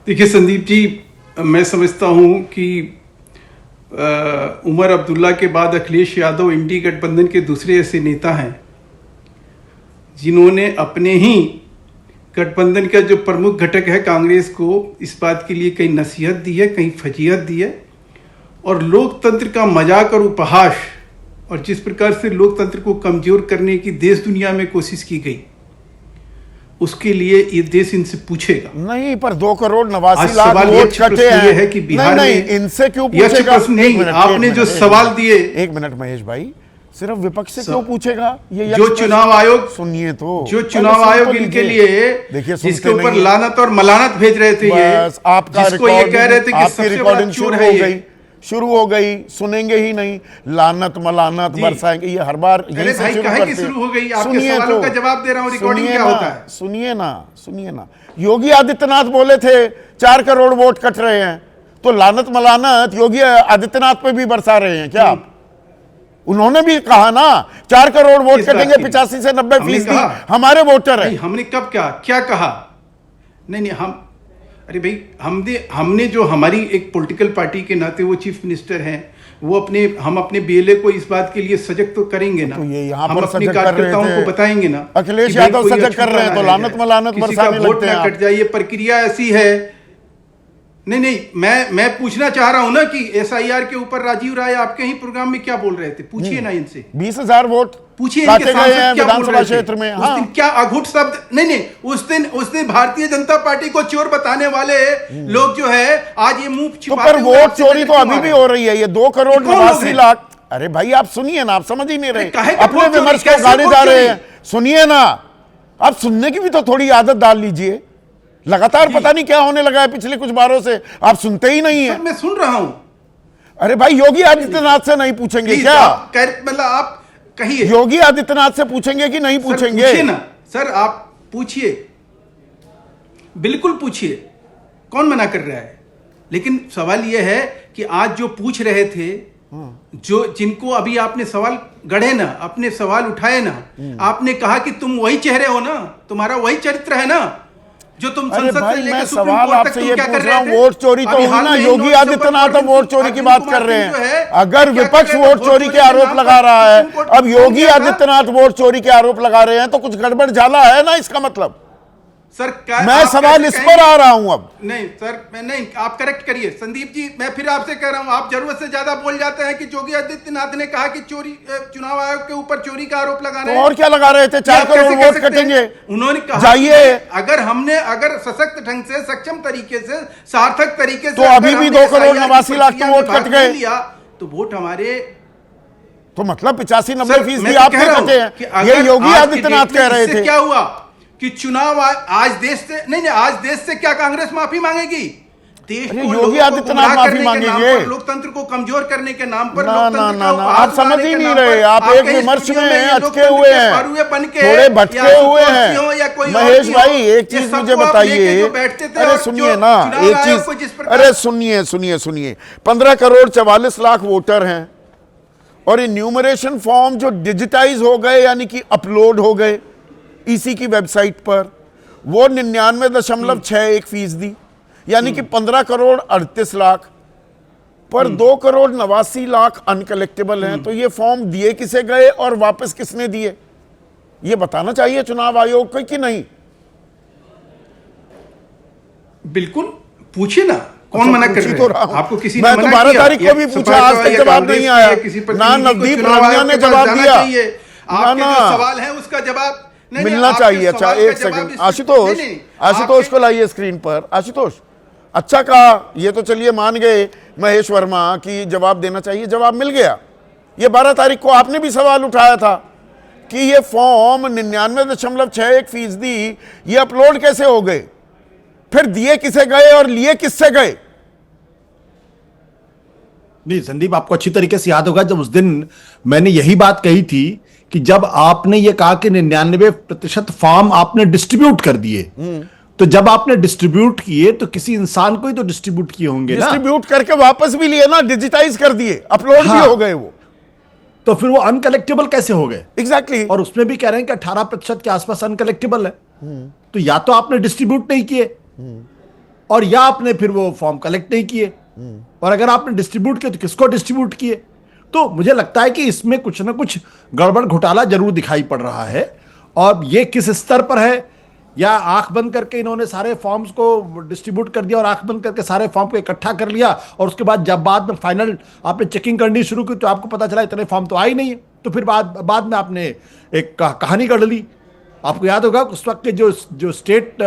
देखिए संदीप जी, मैं समझता हूं कि उमर अब्दुल्ला के बाद अखिलेश यादव इंडी गठबंधन के दूसरे ऐसे नेता हैं जिन्होंने अपने ही गठबंधन का जो प्रमुख घटक है कांग्रेस को इस बात के लिए कहीं नसीहत दी है, कहीं फजीहत दी है, और लोकतंत्र का मजाक और उपहास और जिस प्रकार से लोकतंत्र को कमजोर करने की देश दुनिया में कोशिश की गई, उसके लिए ये देश इनसे पूछेगा। नहीं, पर 2 करोड़ 89 आज लाख सवाल वोट कटे हैं। है कि बिहार नहीं, में इनसे क्यों ये पूछेगा? प्रश्न नहीं, आपने जो सवाल दिए, एक मिनट महेश भाई, सिर्फ विपक्ष से क्यों पूछेगा? ये जो चुनाव आयोग, सुनिए तो, जो चुनाव आयोग इनके लिए देखिए, जिसके ऊपर लानत और मलानत भेज रहे थे, ये आपका जिसको ये कह रहे थे कि सबसे बड़ा रिकॉर्डिंग चोर है ये, शुरू हो गई, सुनेंगे ही नहीं, लानत मलानत बरसाएंगे, ये हर बार यही से शुरू करते हैं। शुरू हो गई, आपके सवालों का जवाब दे रहा हूं, रिकॉर्डिंग क्या होता है? सुनिए ना, योगी आदित्यनाथ बोले थे 4 करोड़ वोट कट रहे हैं, तो लानत मलानत योगी आदित्यनाथ पे भी बरसा रहे हैं क्या आप? उन्होंने भी कहा ना 4 करोड़ वोट कटेंगे, 85 से 90% हमारे वोटर है। हमने कब क्या कहा? नहीं, अरे भाई, हमने जो हमारी एक पॉलिटिकल पार्टी के नाते वो चीफ मिनिस्टर हैं, वो हम अपने बीएलए को इस बात के लिए सजग तो करेंगे ना, तो ये यहाँ हम पर अपने सजग कर रहे कार्यकर्ताओं थे, को बताएंगे ना। अखिलेश यादव सजग कर रहे हैं, तो लानत मलानत बरसाने लगते हैं। कट जाए, ये प्रक्रिया ऐसी है। नहीं, मैं पूछना चाह रहा हूं ना कि एसआईआर के ऊपर राजीव राय आपके ही प्रोग्राम में क्या बोल रहे थे? पूछिए ना इनसे। 20,000 वोट पूछिए काटे इनके गए हैं सांसद क्या बोल विधानसभा रहे थे क्षेत्र में। उस दिन क्या अघुट शब्द? नहीं, उस दिन भारतीय जनता पार्टी को चोर बताने वाले लोग जो है आज ये मुंह छिपाते पर वोट चोरी तो अभी भी हो रही है। ये 2 करोड़ 89 लाख, अरे भाई आप सुनिए ना, आप समझ ही नहीं रहे, अपने विमर्श को गाने जा रहे हैं। सुनिए ना, आप सुनने की भी तो थोड़ी आदत डाल लीजिए। लगातार पता नहीं क्या होने लगा है पिछले कुछ बारों से, आप सुनते ही नहीं है। मैं सुन रहा हूं। अरे भाई, योगी आदित्यनाथ से नहीं पूछेंगे क्या? मतलब आप कहिए, योगी आदित्यनाथ से पूछेंगे कि नहीं पूछेंगे? पूछिए ना सर, आप पूछिए, बिल्कुल पूछिए, कौन मना कर रहा है। लेकिन सवाल यह है कि आज जो पूछ रहे थे, जो जिनको अभी आपने सवाल गढ़े ना, अपने सवाल उठाए ना, आपने कहा कि तुम वही चेहरे हो ना, तुम्हारा वही चरित्र है ना, जो तुम संसद से लेकर सुप्रीम कोर्ट तक तुम क्या कर रहे थे? वोट चोरी तो हुई ना, योगी आदित्यनाथ अब वोट चोरी की बात कर रहे हैं। अगर विपक्ष वोट चोरी के आरोप लगा रहा है, अब योगी आदित्यनाथ वोट चोरी के आरोप लगा रहे हैं, तो कुछ गड़बड़ झाला है ना, इसका मतलब। सर मैं सवाल इस पर आ रहा हूं अब। नहीं सर, मैं नहीं, आप करेक्ट करिए संदीप जी। मैं फिर आपसे कह रहा हूं, आप जरूरत से ज्यादा बोल जाते हैं कि योगी आदित्यनाथ ने कहा कि चुनाव आयोग के ऊपर चोरी का आरोप लगा रहे हैं। और क्या लगा रहे थे? 4 करोड़ वोट कटेंगे, उन्होंने कहा। जाइए, अगर सशक्त ढंग से, सक्षम तरीके से, सार्थक तरीके से, तो अभी भी 2 करोड़ 89 लाख तो वोट कट गए, तो वोट हमारे, तो मतलब 85-90% आपके कटे हैं। ये योगी आदित्यनाथ कह रहे थे। क्या हुआ कि चुनाव आज देश से नहीं, आज देश से क्या कांग्रेस माफी मांगेगी? देश को योगी आदित्यनाथ माफी मांगेंगे लोकतंत्र को कमजोर करने के नाम पर। ना, आप समझ ही नहीं रहे, आप एक विमर्श में अटके हुए हैं, थोड़े भटके हुए हैं। महेश भाई, एक चीज मुझे बताइए, अरे सुनिए ना, एक चीज, अरे सुनिए, 15 करोड़ 44 लाख वोटर हैं, और इन्यूमरेशन फॉर्म जो डिजिटाइज हो गए, यानी कि अपलोड हो गए ईसी की वेबसाइट पर, वो 99.61%, यानी कि 15 करोड़ 38 लाख पर 2 करोड़ 89 लाख अनकलेक्टेबल हैं। तो ये फॉर्म दिए किसे गए और वापस किसने दिए, ये बताना चाहिए चुनाव आयोग को कि नहीं? बिल्कुल पूछिए ना, कौन मना कर रहा है? आपको किसी ने मैं तो 12 तारीख को भी पूछा, आज तक जवाब नहीं आया ना। नवदीप रानिया ने जवाब दिया, आपके जो सवाल है उसका जवाब मिलना चाहिए। अच्छा, एक सेकंड, आशुतोष को लाइए स्क्रीन पर। आशुतोष, अच्छा कहा, ये तो चलिए मान गए महेश वर्मा कि जवाब देना चाहिए, जवाब मिल गया। ये 12 तारीख को आपने भी सवाल उठाया था कि ये फॉर्म 99.61% ये अपलोड कैसे हो गए, फिर दिए किसे गए और लिए किससे गए? नहीं संदीप, आपको अच्छी तरीके से याद होगा जब उस दिन मैंने यही बात कही थी कि जब आपने ये कहा कि 99% फॉर्म आपने डिस्ट्रीब्यूट कर दिए, तो जब आपने डिस्ट्रीब्यूट किए तो किसी इंसान को ही तो डिस्ट्रीब्यूट किए होंगे ना। डिस्ट्रीब्यूट करके वापस भी लिए ना, डिजिटाइज कर दिए, अपलोड भी हो गए वो, तो फिर वो अनकलेक्टेबल कैसे हो गए? एग्जैक्टली। और उसमें भी कह रहे हैं कि 18% के आसपास अनकलेक्टेबल है। तो या तो आपने डिस्ट्रीब्यूट नहीं किए और या आपने फिर वो फॉर्म कलेक्ट नहीं किए, और अगर आपने डिस्ट्रीब्यूट किए तो किसको डिस्ट्रीब्यूट किए? तो मुझे लगता है कि इसमें कुछ ना कुछ गड़बड़ घोटाला जरूर दिखाई पड़ रहा है। और ये किस स्तर पर है, या आंख बंद करके इन्होंने सारे फॉर्म्स को डिस्ट्रीब्यूट कर दिया और आंख बंद करके सारे फॉर्म को इकट्ठा कर लिया, और उसके बाद जब बाद में फाइनल आपने चेकिंग करनी शुरू की तो आपको पता चला इतने फॉर्म तो आ ही नहीं है, तो फिर बाद में आपने एक कहानी गढ़ ली। आपको याद होगा उस वक्त के जो स्टेट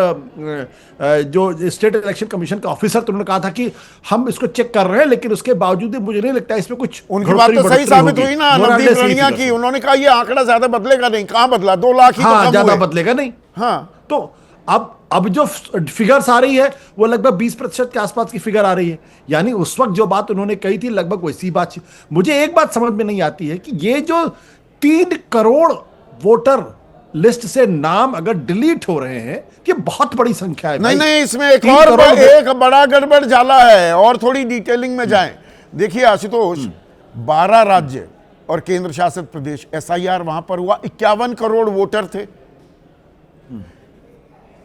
इलेक्शन कमीशन का ऑफिसर, तो उन्होंने कहा था कि हम इसको चेक कर रहे हैं, लेकिन उसके बावजूद मुझे नहीं लगता इसमें कुछ उनकी बात तो सही साबित हुई ना नवदीप रनिया की। उन्होंने कहा ये आंकड़ा ज्यादा बदलेगा नहीं, कहां बदला, 2 लाख ही तो ज्यादा बदलेगा नहीं। हाँ, तो अब जो फिगर्स आ रही है वो लगभग 20% के आसपास की फिगर आ रही है, यानी उस वक्त जो बात उन्होंने कही थी लगभग वैसी बात। मुझे एक बात समझ में नहीं आती है कि ये जो 3 करोड़ वोटर लिस्ट से नाम अगर डिलीट हो रहे हैं, ये बहुत बड़ी संख्या है। नहीं, इसमें एक बड़ा गड़बड़ झाला है, और थोड़ी डिटेलिंग में जाएं। देखिए आशुतोष, 12 राज्य और केंद्र शासित प्रदेश, एसआईआर वहां पर हुआ, 51 करोड़ वोटर थे,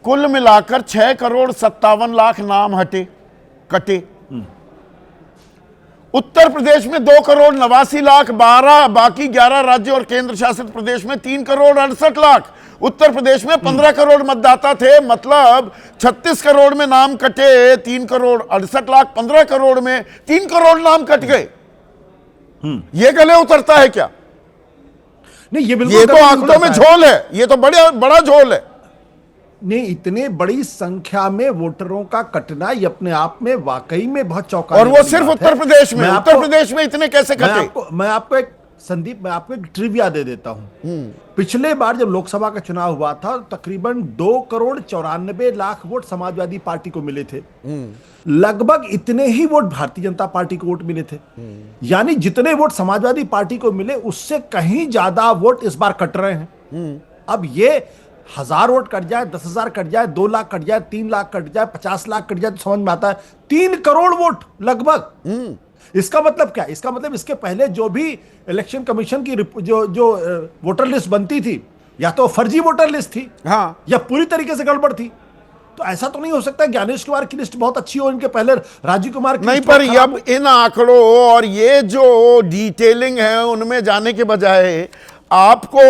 कुल मिलाकर 6 करोड़ 57 लाख नाम कटे। उत्तर प्रदेश में 2 करोड़ 89 लाख, 12 बाकी 11 राज्य और केंद्र शासित प्रदेश में 3 करोड़ 68 लाख। उत्तर प्रदेश में 15 करोड़ मतदाता थे, मतलब 36 करोड़ में नाम कटे, 3 करोड़ 68 लाख, 15 करोड़ में 3 करोड़ नाम कट गए। ये गले उतरता है क्या? नहीं, ये तो आंकड़ों में झोल है, ये तो बड़ा झोल है। नहीं, इतने बड़ी संख्या में वोटरों का कटना ये अपने आप में वाकई में बहुत चौंकाने और वो सिर्फ उत्तर प्रदेश में, उत्तर प्रदेश में इतने कैसे कटे? मैं आपको एक ट्रिविया दे देता हूं। पिछले बार जब लोकसभा का चुनाव हुआ था, तकरीबन 2 करोड़ 94 लाख वोट समाजवादी पार्टी को मिले थे, लगभग इतने ही वोट भारतीय जनता पार्टी को वोट मिले थे। यानी जितने वोट समाजवादी पार्टी को मिले उससे कहीं ज्यादा वोट इस बार कट रहे हैं। अब ये 1000 वोट कट जाए, 10,000 कट जाए, 2 लाख कट जाए, 3 लाख कट जाए, 50 लाख कट जाए, तो समझ में आता है 3 करोड़ वोट लगभग। इसका मतलब क्या? इसका मतलब इसके पहले जो भी इलेक्शन कमीशन की जो वोटर लिस्ट बनती थी, या तो फर्जी वोटर लिस्ट थी, हाँ, या पूरी तरीके से गड़बड़ थी। तो ऐसा तो नहीं हो सकता ज्ञानेश कुमार की लिस्ट बहुत अच्छी हो, इनके पहले राजीव कुमार की नहीं, पर अब इन आंकड़ों और ये जो डिटेलिंग है उनमें जाने के बजाय आपको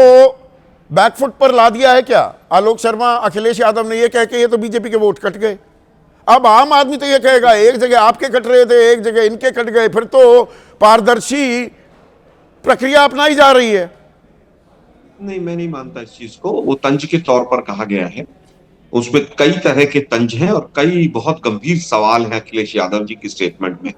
बैकफुट पर ला दिया है क्या? आलोक शर्मा, अखिलेश यादव ने ये कह के ये तो बीजेपी के वोट कट गए। अब आम आदमी तो ये कहेगा एक जगह आपके कट रहे थे, एक जगह इनके कट गए, फिर तो पारदर्शी प्रक्रिया अपनाई जा रही है। नहीं, मैं नहीं मानता इस चीज को। वो तंज के तौर पर कहा गया है, उसमें कई तरह के तंज हैं और कई बहुत गंभीर सवाल हैं अखिलेश यादव जी की स्टेटमेंट में।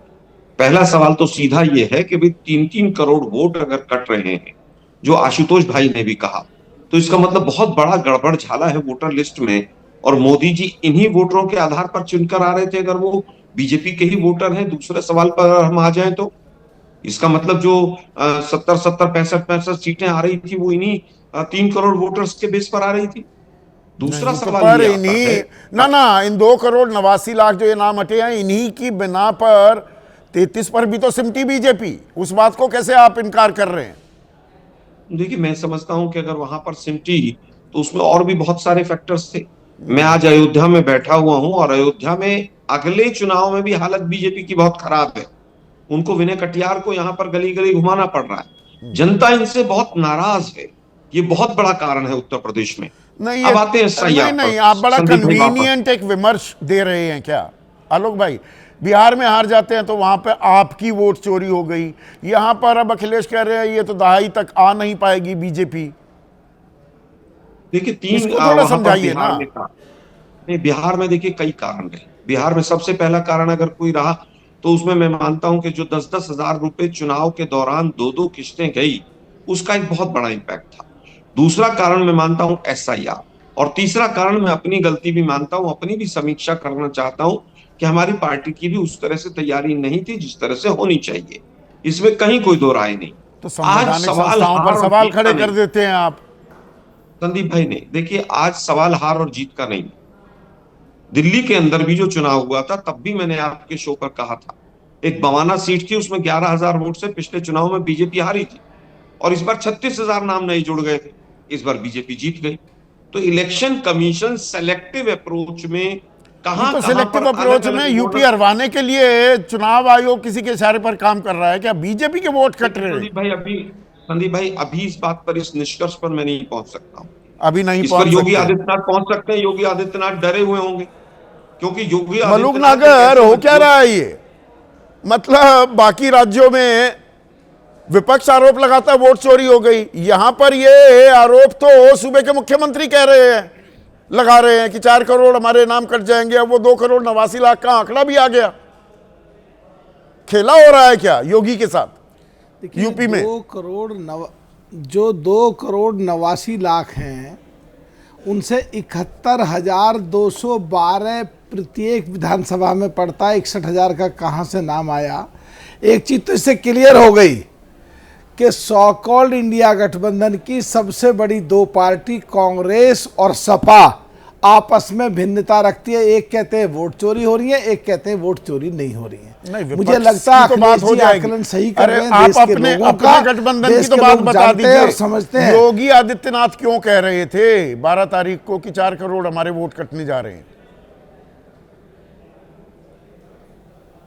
पहला सवाल तो सीधा ये है कि भाई 3-3 करोड़ वोट अगर कट रहे हैं, जो आशुतोष भाई ने भी कहा, तो इसका मतलब बहुत बड़ा गड़बड़ झाला है वोटर लिस्ट में, और मोदी जी इन्हीं वोटरों के आधार पर चुनकर आ रहे थे। अगर वो बीजेपी के ही वोटर हैं, दूसरे सवाल पर हम आ जाएं तो इसका मतलब जो 70, 65 सीटें आ रही थी वो इन्हीं 3 करोड़ वोटर्स के बेस पर आ रही थी। दूसरा सवाल ये आता है ना इन 2 करोड़ 89 लाख जो ये नाम हटे हैं, इन्हीं की बिना पर 33 पर भी तो सिमटी बीजेपी। उस बात को कैसे आप इनकार कर रहे हैं? देखिए, मैं समझता हूं कि अगर वहां पर सिमटी तो उसमें और भी बहुत सारे फैक्टर्स थे। मैं आज अयोध्या में बैठा हुआ हूं और अयोध्या में अगले चुनाव में भी हालत बीजेपी की बहुत खराब है। उनको विनय कटियार को यहां पर गली गली घुमाना पड़ रहा है। जनता इनसे बहुत नाराज है, ये बहुत बड़ा कारण है उत्तर प्रदेश में। नहीं, अब आते हैं नहीं, आप बड़ा कन्वीनियंट एक विमर्श दे रहे हैं क्या आलोक भाई? बिहार में हार जाते हैं तो वहां पे आपकी वोट चोरी हो गई, यहां पर अब अखिलेश कह रहे हैं ये तो दहाई तक आ नहीं पाएगी बीजेपी। देखिए, 3 थोड़ा समझाइए ना। नहीं, बिहार में देखिए कई कारण है। बिहार में सबसे पहला कारण अगर कोई रहा तो उसमें मैं मानता हूं कि जो 10-10 हजार रुपए चुनाव के दौरान 2-2 किस्तें गई, उसका एक बहुत बड़ा इंपैक्ट था। दूसरा कारण मैं मानता हूं एसआईआर, और तीसरा कारण मैं अपनी गलती भी मानता हूं, अपनी भी समीक्षा करना चाहता हूं कि हमारी पार्टी की भी उस तरह से तैयारी नहीं थी जिस तरह से होनी चाहिए। इसमें कहीं कोई दो राय नहीं। तो संवैधानिक संस्थाओं हार पर और सवाल जीत का खड़े नहीं। कर देते हैं आप। संदीप भाई ने देखिए, आज सवाल हार और जीत का नहीं। दिल्ली के अंदर भी जो चुनाव हुआ था तब भी मैंने आपके शो पर कहा था, एक बवाना सीट थी, उसमें 11,000 वोट से पिछले चुनाव में बीजेपी हारी थी और इस बार 36,000 नाम नहीं जुड़ गए थे, इस बार बीजेपी जीत गई। तो इलेक्शन कमीशन सेलेक्टिव अप्रोच में कहां तो सिलेक्टिव अप्रोच में यूपी हरवाने के लिए चुनाव आयोग किसी के इशारे पर काम कर रहा है क्या? बीजेपी के वोट कट रहे हैं। संदीप भाई अभी इस बात पर, इस निष्कर्ष पर मैं नहीं पहुंच सकता हूं। अभी नहीं इस पर पहुंच योगी सकते। आदित्यनाथ पहुंच सकते हैं। योगी आदित्यनाथ डरे हुए होंगे क्योंकि योगी मलूक आदित्यनाथ नागर हो क्या रहा है ये? मतलब बाकी राज्यों में विपक्ष आरोप लगाता है वोट चोरी हो गई, यहां पर ये आरोप तो सूबे के मुख्यमंत्री कह रहे हैं, लगा रहे हैं कि 4 करोड़ हमारे नाम कट जाएंगे। अब वो 2 करोड़ 89 लाख का आंकड़ा भी आ गया। खेला हो रहा है क्या योगी के साथ यूपी में? 2 करोड़ 89 लाख हैं, उनसे 71,212 प्रत्येक विधानसभा में पड़ता है। 61,000 का कहां से नाम आया? एक चीज तो इससे क्लियर हो गई कि सो कॉल्ड इंडिया गठबंधन की सबसे बड़ी 2 पार्टी कांग्रेस और सपा आपस में भिन्नता रखती है। एक कहते हैं वोट चोरी हो रही है, एक कहते हैं वोट चोरी नहीं हो रही है। मुझे लगता है तो बात हो जाएगी। आकलन सही कर रहे हैं। आप देश के अपने लोगों का, गठबंधन देश की तो के बात लोग बता जानते हैं और दीजिए। समझते हैं। योगी आदित्यनाथ क्यों कह रहे थे 12 तारीख को कि 4 करोड़ हमारे वोट कटने जा रहे हैं?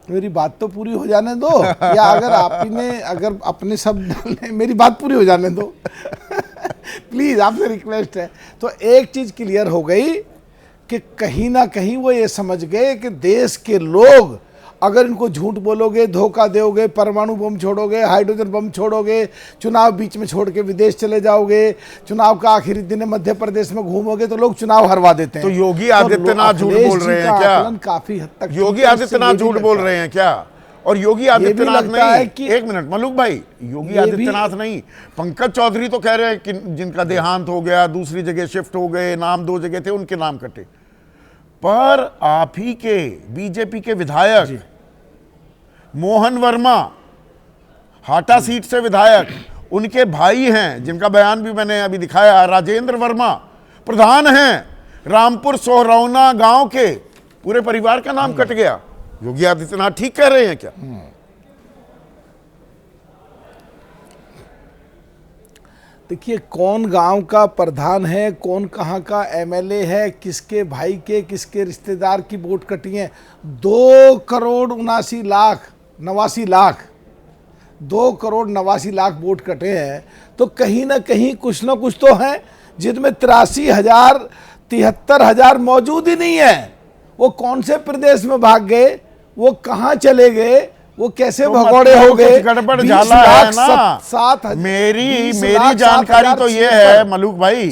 मेरी बात तो पूरी हो जाने दो, या अगर आप ही ने अगर अपने शब्द डालने, मेरी बात पूरी हो जाने दो प्लीज, आपसे रिक्वेस्ट है। तो एक चीज क्लियर हो गई कि कहीं ना कहीं वो ये समझ गए कि देश के लोग अगर इनको झूठ बोलोगे, धोखा दोगे, परमाणु बम छोड़ोगे, हाइड्रोजन बम छोड़ोगे, चुनाव बीच में छोड़ के विदेश चले जाओगे, चुनाव का आखिरी दिन मध्य प्रदेश में घूमोगे, तो लोग चुनाव हरवा देते हैं। तो योगी आदित्यनाथ झूठ बोल रहे हैं क्या? काफी हद तक योगी आदित्यनाथ झूठ बोल रहे हैं क्या? और योगी आदित्यनाथ नहीं, एक मिनट मलूक भाई, योगी आदित्यनाथ नहीं, पंकज चौधरी तो कह रहे हैं कि जिनका देहांत हो गया, दूसरी जगह शिफ्ट हो गए, नाम 2 जगह थे, उनके नाम कटे। पर आप ही के बीजेपी के विधायक मोहन वर्मा, हाटा सीट से विधायक, उनके भाई हैं जिनका बयान भी मैंने अभी दिखाया, राजेंद्र वर्मा प्रधान हैं रामपुर सोहरौना गांव के, पूरे परिवार का नाम कट गया। योगी आदित्यनाथ ठीक कह रहे हैं क्या? देखिए, कौन गांव का प्रधान है, कौन कहां का एमएलए है, किसके भाई के, किसके रिश्तेदार की वोट कटी है। 2 करोड़ 89 लाख 2 करोड़ 89 लाख वोट कटे हैं, तो कहीं ना कहीं कुछ ना कुछ तो है जिनमें 83,000 73,000 मौजूद ही नहीं है। वो कौन से प्रदेश में भाग गए, वो कहां चले गए, वो कैसे तो भगौड़े हो गए? गड़बड़ झाला है ना। मेरी जानकारी तो ये है मलूक भाई,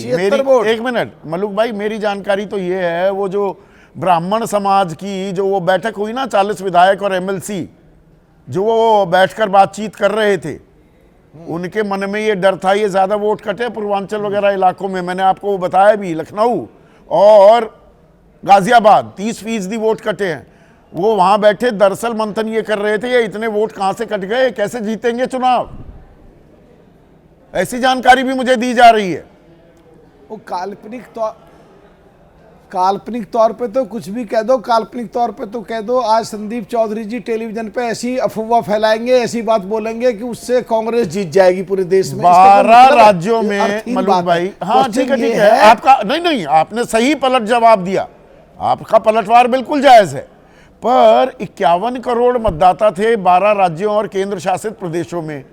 एक मिनट मलूक भाई, मेरी जानकारी तो ये है, वो जो ब्राह्मण समाज की जो वो बैठक हुई ना, 40 विधायक और एमएलसी जो वो बैठकर बातचीत कर रहे थे, उनके मन में ये डर था ये ज्यादा वोट कटे पूर्वांचल वगैरह इलाकों में। मैंने आपको बताया भी, लखनऊ और गाजियाबाद 30% वोट कटे हैं। वो वहां बैठे दरअसल मंथन ये कर रहे थे ये इतने वोट कहां से कट गए, कैसे जीतेंगे चुनाव, ऐसी जानकारी भी मुझे दी जा रही है। वो काल्पनिक तौर पे तो कुछ भी कह दो, काल्पनिक तौर पे तो कह दो। आज संदीप चौधरी जी टेलीविजन पे ऐसी अफवाह फैलाएंगे, ऐसी बात बोलेंगे कि उससे कांग्रेस जीत जाएगी पूरे देश में। 12 राज्यों में मलूक भाई, हाँ ठीक है आपका, नहीं आपने सही पलट जवाब दिया, आपका पलटवार बिल्कुल जायज है। पर 51 करोड़ मतदाता थे 12 राज्यों और केंद्र शासित प्रदेशों में,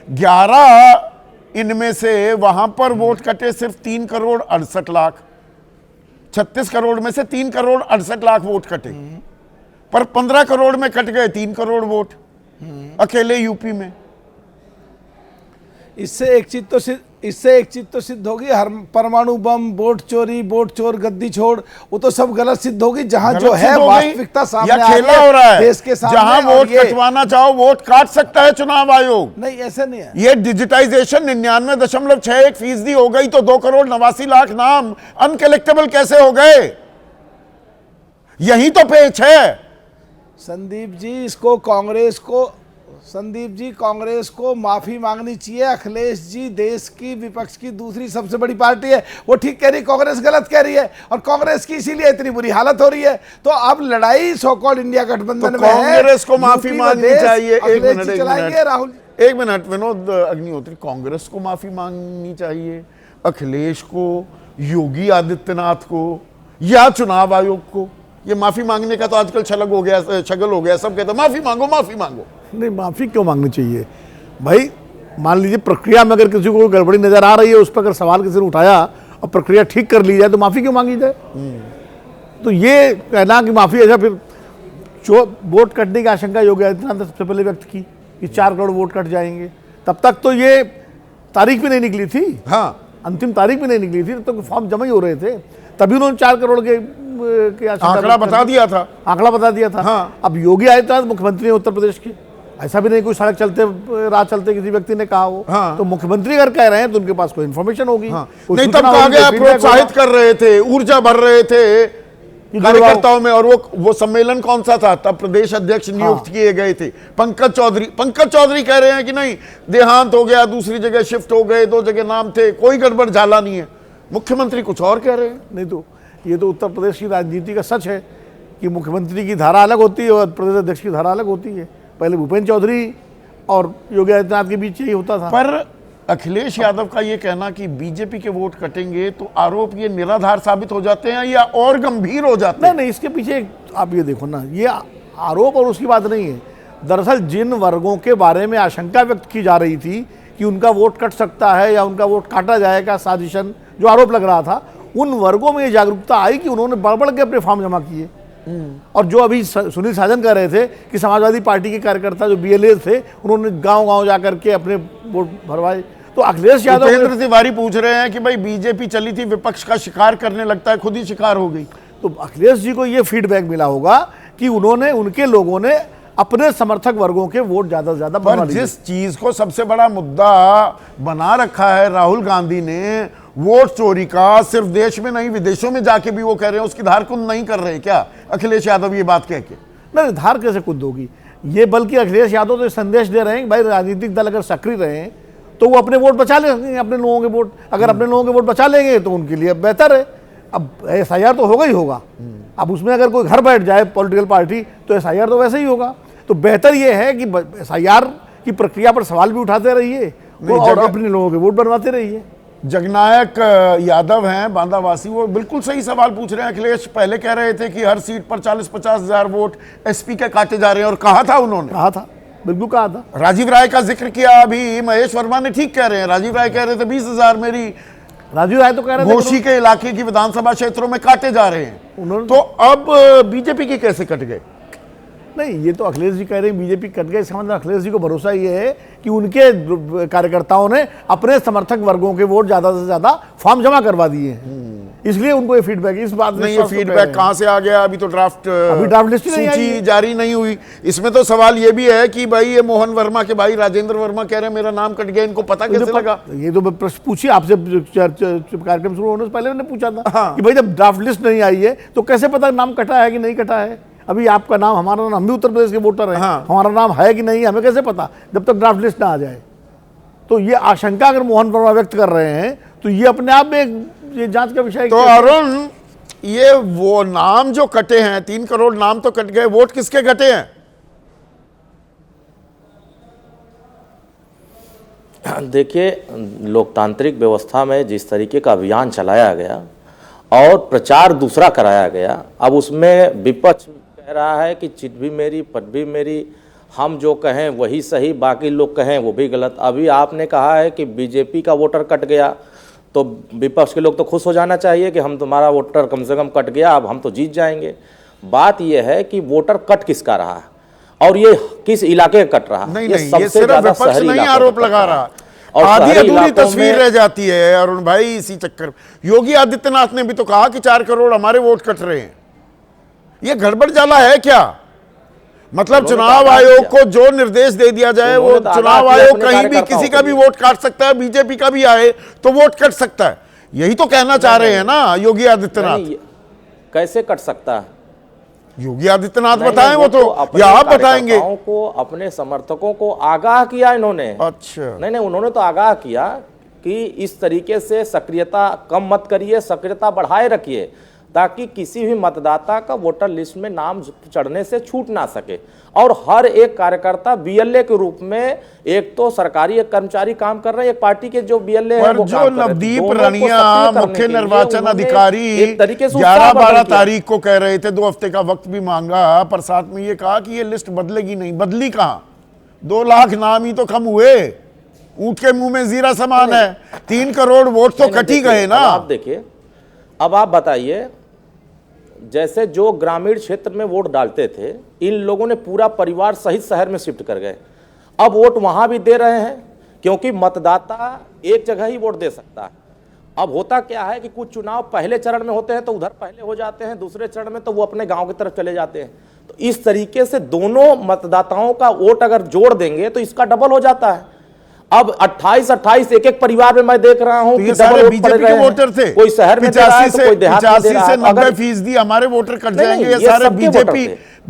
11 इनमें से वहां पर वोट कटे सिर्फ 3 करोड़ 68 लाख। 36 करोड़ में से 3 करोड़ 68 लाख वोट कटे, पर 15 करोड़ में कट गए 3 करोड़ वोट अकेले यूपी में। इससे एक चीज तो सिद्ध होगी, हर परमाणु बम, वोट चोरी, वोट चोर, गद्दी छोड़, वो तो सब गलत सिद्ध होगी। जहां जो है वास्तविकता सामने या खेला हो रहा है देश के सामने, जहां वोट कटवाना चाहो वोट काट सकता है चुनाव आयोग। नहीं, ऐसा नहीं है। ये डिजिटाइजेशन 99.61% हो गई तो 2 करोड़ 89 लाख नाम अनकलेक्टेबल कैसे हो गए? यही तो पेच है संदीप जी। इसको कांग्रेस को संदीप जी, कांग्रेस को माफी मांगनी चाहिए। अखिलेश जी देश की विपक्ष की दूसरी सबसे बड़ी पार्टी है, वो ठीक कह रही, कांग्रेस गलत कह रही है, और कांग्रेस की इसीलिए इतनी बुरी हालत हो रही है। तो अब लड़ाई सो कॉल्ड इंडिया गठबंधन तो में है। कांग्रेस को माफी मांगनी चाहिए। चलाएंगे राहुल। एक मिनट विनोद अग्निहोत्री, कांग्रेस को माफी मांगनी चाहिए, अखिलेश को, योगी आदित्यनाथ को, या चुनाव आयोग को? ये माफी मांगने का तो आजकल छगल हो गया, सब कहते हैं माफी मांगो माफी मांगो। नहीं, माफी क्यों मांगनी चाहिए भाई? मान लीजिए प्रक्रिया में अगर किसी को कोई गड़बड़ी नजर आ रही है, उस पर अगर सवाल किसी ने उठाया और प्रक्रिया ठीक कर ली जाए तो माफी क्यों मांगी जाए? तो ये कहना कि माफी, ऐसा फिर जो वोट कटने की आशंका योगी आदित्यनाथ ने सबसे पहले व्यक्त की कि 4 करोड़ वोट कट जाएंगे, तब तक तो ये तारीख भी नहीं निकली थी। हाँ, अंतिम तारीख भी नहीं निकली थी, तो फॉर्म जमा ही हो रहे थे, तभी उन्होंने 4 करोड़ के आंकड़ा बता दिया था। आंकड़ा बता दिया था। हाँ। अब योगी आदित्यनाथ मुख्यमंत्री है उत्तर प्रदेश के, ऐसा भी नहीं कोई सड़क चलते राह चलते किसी व्यक्ति ने कहा हो। हाँ। तो मुख्यमंत्री अगर कह रहे हैं तो उनके पास कोई इन्फॉर्मेशन होगी। हाँ। कोई नहीं, तब सूचना कहा होगी, गया कोई feedback प्रोत्साहित होगा। कर रहे थे, ऊर्जा भर रहे थे कार्यकर्ताओं में। और वो सम्मेलन कौन सा था? तब प्रदेश अध्यक्ष नियुक्त किए गए थे पंकज चौधरी कह रहे हैं कि नहीं, देहांत हो गया, दूसरी जगह शिफ्ट हो गए, 2 जगह नाम थे, कोई गड़बड़ झाला नहीं है। मुख्यमंत्री कुछ और कह रहे हैं। नहीं, तो ये तो उत्तर प्रदेश की राजनीति का सच है कि मुख्यमंत्री की धारा अलग होती है और प्रदेश अध्यक्ष की धारा अलग होती है। पहले भूपेंद्र चौधरी और योगी आदित्यनाथ के बीच यही होता था। पर अखिलेश यादव का ये कहना कि बीजेपी के वोट कटेंगे, तो आरोप ये निराधार साबित हो जाते हैं या और गंभीर हो जाते हैं? नहीं, इसके पीछे आप ये देखो ना, ये आरोप और उसकी बात नहीं है। दरअसल जिन वर्गों के बारे में आशंका व्यक्त की जा रही थी कि उनका वोट कट सकता है या उनका वोट काटा जाएगा, साजिशन जो आरोप लग रहा था, उन वर्गों में ये जागरूकता आई कि उन्होंने बढ़ के अपने फॉर्म जमा किए। और जो अभी सुनील साजन कह रहे थे कि समाजवादी पार्टी के कार्यकर्ता जो BLA थे, उन्होंने गांव-गांव जाकर के अपने वोट भरवाए। तो अखिलेश यादव, उपेंद्र तिवारी पूछ रहे हैं कि भाई बीजेपी चली थी, विपक्ष का शिकार करने लगता है, खुद ही शिकार हो गई। तो अखिलेश जी को ये फीडबैक मिला होगा कि उन्होंने, उनके लोगों ने अपने समर्थक वर्गों के वोट ज्यादा से ज्यादा पर जिस चीज को सबसे बड़ा मुद्दा बना रखा है राहुल गांधी ने, वोट चोरी का, सिर्फ देश में नहीं विदेशों में जाके भी वो कह रहे हैं, उसकी धार कुंद नहीं कर रहे क्या अखिलेश यादव ये बात कह के? नहीं, धार कैसे कुंद होगी ये? बल्कि अखिलेश यादव तो संदेश दे रहे हैं कि भाई राजनीतिक दल अगर सक्रिय रहे तो वो अपने वोट बचा लेंगे, अपने लोगों के वोट। अगर अपने लोगों के वोट बचा लेंगे तो उनके लिए बेहतर है। अब SIR तो होगा ही होगा। अब उसमें अगर कोई घर बैठ जाए पॉलिटिकल पार्टी तो SIR तो वैसे ही होगा। तो बेहतर ये है कि SIR की प्रक्रिया पर सवाल भी उठाते रहिए और अपने लोगों के वोट बनवाते रहिए। जगनायक यादव हैं बांदावासी, वो बिल्कुल सही सवाल पूछ रहे हैं। अखिलेश पहले कह रहे थे कि हर सीट पर 40-50 हजार वोट SP के काटे जा रहे हैं, और कहा था उन्होंने, कहा था, बिल्कुल कहा था। राजीव राय का जिक्र किया अभी, महेश वर्मा ने ठीक कह रहे हैं। राजीव राय कह रहे थे 20,000 मेरी राजीव राय तो कह रहे थे घोषी के इलाके की विधानसभा क्षेत्रों में काटे जा रहे हैं। तो अब बीजेपी के कैसे कट गए? नहीं, ये तो अखिलेश जी कह रहे हैं बीजेपी कट गए। इसका मतलब अखिलेश जी को भरोसा ये है कि उनके कार्यकर्ताओं ने अपने समर्थक वर्गों के वोट ज्यादा से ज्यादा फॉर्म जमा करवा दिए हैं, इसलिए उनको ये फीडबैक, इस बात नहीं, ये फीडबैक कहां से आ गया? अभी तो ड्राफ्ट लिस्ट सूची जारी नहीं हुई। इसमें तो सवाल ये भी है कि भाई ये मोहन वर्मा के भाई राजेंद्र वर्मा कह रहे हैं मेरा नाम कट गया, इनको पता कैसे लगा? ये तो प्रश्न पूछिए आपसे, कार्यक्रम शुरू होने से पहले मैंने पूछा था कि भाई जब ड्राफ्ट लिस्ट नहीं आई है तो कैसे पता नाम कटा है कि नहीं कटा है? अभी आपका नाम, हमारा नाम, हम भी उत्तर प्रदेश के वोटर हैं, हमारा नाम है कि नहीं हमें कैसे पता जब तक ड्राफ्ट लिस्ट ना आ जाए? तो ये आशंका अगर मोहन वर्मा व्यक्त कर रहे हैं तो ये अपने आप में ये जांच का विषय। तो अरुण, ये वो नाम जो कटे हैं, 3 करोड़ नाम तो कट गए, वोट किसके कटे हैं? देखिए, लोकतांत्रिक व्यवस्था में जिस तरीके का अभियान चलाया गया और प्रचार दूसरा कराया गया, अब उसमें विपक्ष कह रहा है कि चिट भी मेरी, पट भी मेरी, हम जो कहें वही सही, बाकी लोग कहें वो भी गलत। अभी आपने कहा है कि बीजेपी का वोटर कट गया, तो विपक्ष के लोग तो खुश हो जाना चाहिए कि हम तुम्हारा वोटर कम से कम कट गया, अब हम तो जीत जाएंगे। बात यह है कि वोटर कट किसका रहा है और ये किस इलाके का कट रहा है? नहीं, ये सिर्फ विपक्ष नहीं आरोप लगा रहा, और आधी अधूरी तस्वीर रह जाती है अरुण भाई इसी चक्कर। योगी आदित्यनाथ ने भी तो कहा कि 4 करोड़ हमारे वोट कट रहे हैं। ये गड़बड़ जाला है क्या? मतलब चुनाव आयोग को जो निर्देश दे दिया जाए, वो चुनाव आयोग कहीं भी किसी का भी वोट काट सकता है, बीजेपी का भी आए तो वोट कट सकता है। यही तो कहना चाह रहे हैं ना योगी आदित्यनाथ। कैसे कट सकता है? योगी आदित्यनाथ नहीं, बताएं, नहीं, वो तो अपने या आप बताएंगे? कार्यकर्ताओं को, अपने समर्थकों को आगाह किया इन्होंने। अच्छा, नहीं, उन्होंने तो आगाह किया कि इस तरीके से सक्रियता कम मत करिए, सक्रियता बढ़ाए रखिए, ताकि किसी भी मतदाता का वोटर लिस्ट में नाम चढ़ने से छूट ना सके। और हर एक कार्यकर्ता बीएलए के रूप में, एक तो सरकारी एक कर्मचारी काम कर रहे हैं, एक पार्टी के जो बीएलए हैं वो जो काम कर रहे हैं। नवदीप दोनों को रनिया सक्रिय करने मुख्य के लिए निर्वाचन उन्होंने अधिकारी एक तरीके से 11-12 तारीख को कह रहे थे, 2 हफ्ते का वक्त भी मांगा, पर साथ में ये कहा कि ये लिस्ट बदलेगी नहीं। बदली कहां? 2 लाख नाम ही तो कम हुए, ऊंट के मुंह में जीरा समान है। 3 करोड़ वोट तो कट ही गए ना। आप देखिए, अब आप बताइए, जैसे जो ग्रामीण क्षेत्र में वोट डालते थे, इन लोगों ने पूरा परिवार सहित शहर में शिफ्ट कर गए। अब वोट वहां भी दे रहे हैं, क्योंकि मतदाता एक जगह ही वोट दे सकता है। अब होता क्या है कि कुछ चुनाव पहले चरण में होते हैं तो उधर पहले हो जाते हैं, दूसरे चरण में तो वो अपने गांव की तरफ चले जाते हैं। तो इस तरीके से दोनों मतदाताओं का वोट अगर जोड़ देंगे तो इसका डबल हो जाता है। अब 28 एक परिवार में मैं देख रहा हूं तो कि ये सारे डबल बीजेपी के वोटर थे। कोई शहर में दे रहा है तो कोई देहात में दे रहा है। 85% हमारे वोटर कट नहीं, जाएंगे। नहीं, ये सारे सबके वोटर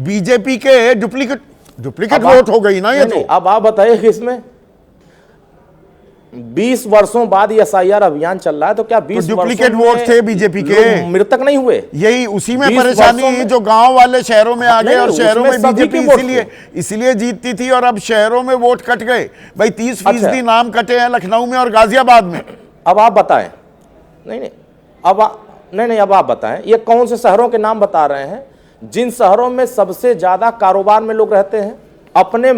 बीजेपी के डुप्लीकेट वोट हो गई ना ये तो। अब आप बताइए कि इसमें 20 वर्षों बाद ये एसआईआर अभियान चल रहा है, तो क्या 20 डुप्लीकेट वोट थे बीजेपी के? मृतक नहीं हुए? यही उसी में 20 परेशानी, वर्षों में- जो गांव वाले शहरों में आ गए और शहरों में उसमें सभी बीजेपी के वोट इसीलिए जीतती थी, और अब शहरों में वोट कट गए भाई। 30% अच्छा। नाम कटे हैं लखनऊ में और गाजियाबाद में। अब आप बताएं, नहीं, अब आप बताएं, ये कौन से शहरों के नाम बता रहे हैं जिन शहरों में सबसे ज्यादा कारोबार में लोग रहते हैं, अपने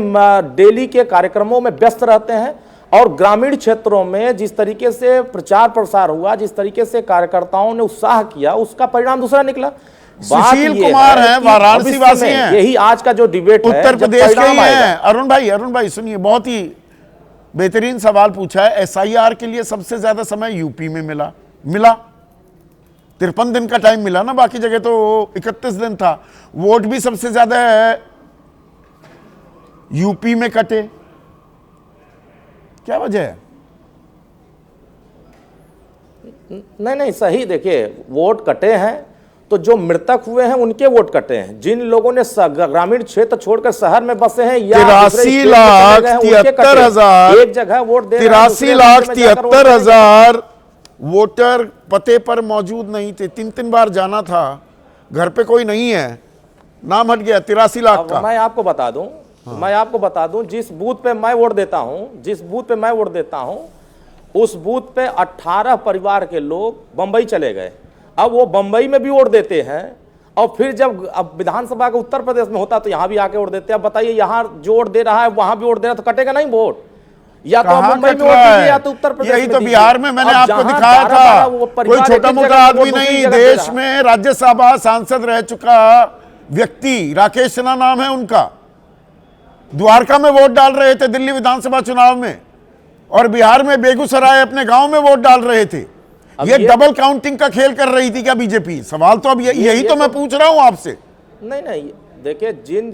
डेली के कार्यक्रमों में व्यस्त रहते हैं, और ग्रामीण क्षेत्रों में जिस तरीके से प्रचार प्रसार हुआ, जिस तरीके से कार्यकर्ताओं ने उत्साह किया, उसका परिणाम दूसरा निकला। सुशील कुमार हैं, वाराणसी वासी हैं, यही आज का जो डिबेट है, उत्तर जब प्रदेश के परिणाम ही आएगा। हैं। अरुण भाई सुनिए, बहुत ही बेहतरीन सवाल पूछा है। एसआईआर के लिए सबसे ज्यादा समय यूपी में मिला 53 दिन का टाइम मिला ना, बाकी जगह तो 31 दिन था। वोट भी सबसे ज्यादा यूपी में कटे, क्या वजह है? नहीं, सही देखिए, वोट कटे हैं तो जो मृतक हुए हैं उनके वोट कटे हैं। जिन लोगों ने ग्रामीण क्षेत्र छोड़कर शहर में बसे हैं या 83,73,000 एक जगह वोट दे 83,73,000 वोटर पते पर मौजूद नहीं थे। 3 बार जाना था, घर पे कोई नहीं है, नाम हट गया 83 लाख का। मैं आपको बता दूं, जिस बूथ पे मैं वोट देता हूं, उस बूथ पे 18 परिवार के लोग बंबई चले गए। अब वो बंबई में भी वोट देते हैं, और फिर जब अब विधानसभा का उत्तर प्रदेश में होता तो यहां भी आके वोट देते हैं। अब बताइए, यहां जो वोट दे रहा है वहां भी वोट दे रहा है, तो कटेगा नहीं वोट? या तो मुंबई में वोट दीजिए या तो उत्तर प्रदेश यही में तो दीजिए। बिहार में मैंने आपको दिखाया था, कोई छोटा मोटा आदमी नहीं, देश में राज्यसभा सांसद रह चुका व्यक्ति, राकेश सिन्हा नाम है उनका, द्वारका में वोट डाल रहे थे दिल्ली विधानसभा चुनाव में, और बिहार में बेगूसराय अपने गांव में वोट डाल रहे थे। ये डबल काउंटिंग का खेल कर रही थी क्या बीजेपी? सवाल तो अब यही तो मैं पूछ रहा हूं आपसे। नहीं, देखिए, जिन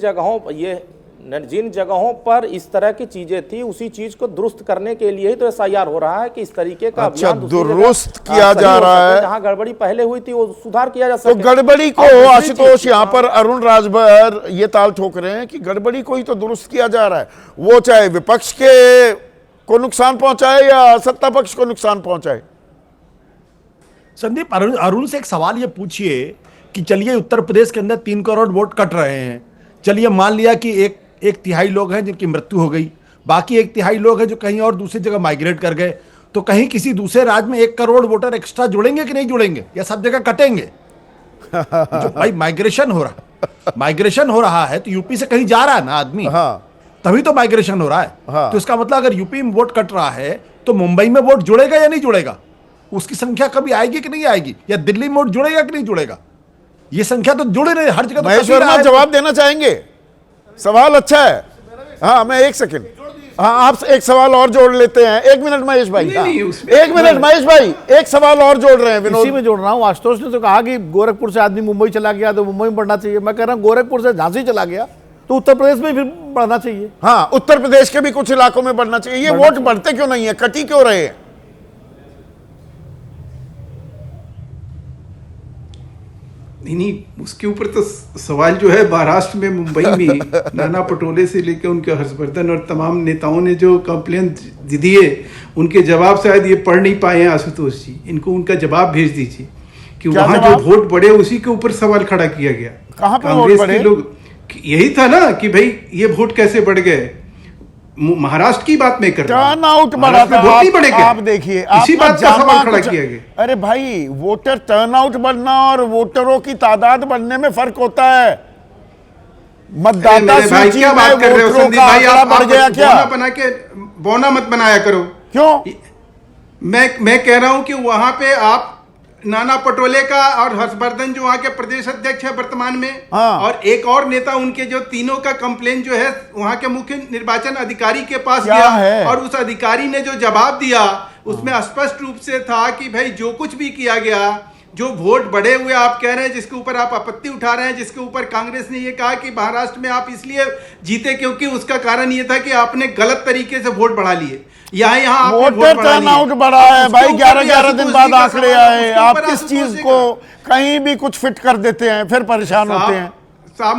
जगहों पर इस तरह की चीजें थी, उसी चीज को दुरुस्त करने के लिए ही तो एसआईआर हो रहा है कि इस तरीके का अभियान दुरुस्त किया जा रहा है। जहां गड़बड़ी पहले हुई थी वो सुधार किया जा सकता तो गड़बड़ी को आशुतोष यहाँ पर अरुण राजभर ये ताल ठोक रहे हैं कि गड़बड़ी को ही तो दुरुस्त किया जा रहा है, वो चाहे विपक्ष के को नुकसान पहुंचाए या सत्ता पक्ष को नुकसान पहुंचाए। संदीप, अरुण से एक सवाल ये पूछिए कि चलिए उत्तर प्रदेश के अंदर 3 करोड़ वोट कट रहे हैं, चलिए मान लिया कि एक तिहाई लोग हैं जिनकी मृत्यु हो गई, बाकी 1 तिहाई लोग हैं जो कहीं और दूसरी जगह माइग्रेट कर गए, तो कहीं किसी दूसरे राज्य में 1 करोड़ वोटर एक्स्ट्रा जुड़ेंगे कि नहीं जुड़ेंगे, या सब जगह कटेंगे? जो भाई माइग्रेशन हो रहा है तो यूपी से कहीं जा रहा है ना आदमी, तभी तो माइग्रेशन हो रहा है। तो इसका मतलब अगर यूपी में वोट कट रहा है तो मुंबई में वोट जुड़ेगा या नहीं जुड़ेगा? उसकी संख्या कभी आएगी कि नहीं आएगी? या दिल्ली में वोट जुड़ेगा कि नहीं जुड़ेगा? ये संख्या तो जुड़े नहीं, हर जगह। महेश वर्मा जवाब देना चाहेंगे? सवाल अच्छा है। हाँ, मैं 1 सेकंड, हाँ, आप एक सवाल और जोड़ लेते हैं। 1 मिनट महेश भाई, 1 मिनट महेश भाई, एक सवाल और जोड़ रहे हैं। इसी में जोड़ रहा हूँ। आशुतोष ने तो कहा कि गोरखपुर से आदमी मुंबई चला गया तो मुंबई में पढ़ना चाहिए। मैं कह रहा हूँ गोरखपुर से झांसी चला गया तो उत्तर प्रदेश में फिर बढ़ना चाहिए। हाँ, उत्तर प्रदेश के भी कुछ इलाकों में बढ़ना चाहिए। ये वोट बढ़ते क्यों नहीं है, कटी क्यों रहे हैं? नहीं, उसके ऊपर तो सवाल जो है महाराष्ट्र में, मुंबई में नाना पटोले से लेकर उनके हर्षवर्धन और तमाम नेताओं ने जो कंप्लेन दिए, उनके जवाब शायद ये पढ़ नहीं पाए हैं आशुतोष जी। इनको उनका जवाब भेज दीजिए कि वहाँ जो वोट बढ़े उसी के ऊपर सवाल खड़ा किया गया। कहाँ पे कांग्रेस वोट बढ़े? के लोग, यही था ना कि भाई ये वोट कैसे बढ़ गए। महाराष्ट्र की बात मैं कर रहा हूं, टर्न आउट बढ़ा था। वोट नहीं बढ़े क्या? आप देखिए, इसी आपका बात का सवाल जामा खड़ा कुछ- किया गया। अरे भाई, वोटर टर्नआउट बढ़ना और वोटरों की तादाद बढ़ने में फर्क होता है। मतदाता मेरे भाई सूची क्या में बात कर रहे हो वोटरों संदीप का भाई? आंकड़ा आप बढ़ गया क्या? बौना बना के बौना मत बनाया करो। क्यों? मैं कह रहा हूं कि वहां पे आप नाना पटोले का और हर्षवर्धन जो वहां के प्रदेश अध्यक्ष है वर्तमान में, हाँ। और एक और नेता उनके, जो तीनों का कंप्लेन जो है वहां के मुख्य निर्वाचन अधिकारी के पास क्या गया है? और उस अधिकारी ने जो जवाब दिया उसमें स्पष्ट रूप से था कि भाई जो कुछ भी किया गया, जो वोट बढ़े हुए आप कह रहे हैं, जिसके ऊपर आप आपत्ति उठा रहे हैं, जिसके ऊपर कांग्रेस ने ये कहा कि महाराष्ट्र में आप इसलिए जीते क्योंकि उसका कारण ये था कि आपने गलत तरीके से वोट बढ़ा लिए। यहाँ आपने वोटर वोट बढ़ा लिए। टर्नआउट बढ़ा है उसके भाई, ऊपर 11-11 भी दिन आशुतोष बाद जी का आंकड़े सवाल है, आए। उसके आप ऊपर किस आशुतोष चीज जी को कहीं भी कुछ फिट कर देते हैं, फिर परेशान होते हैं। साहब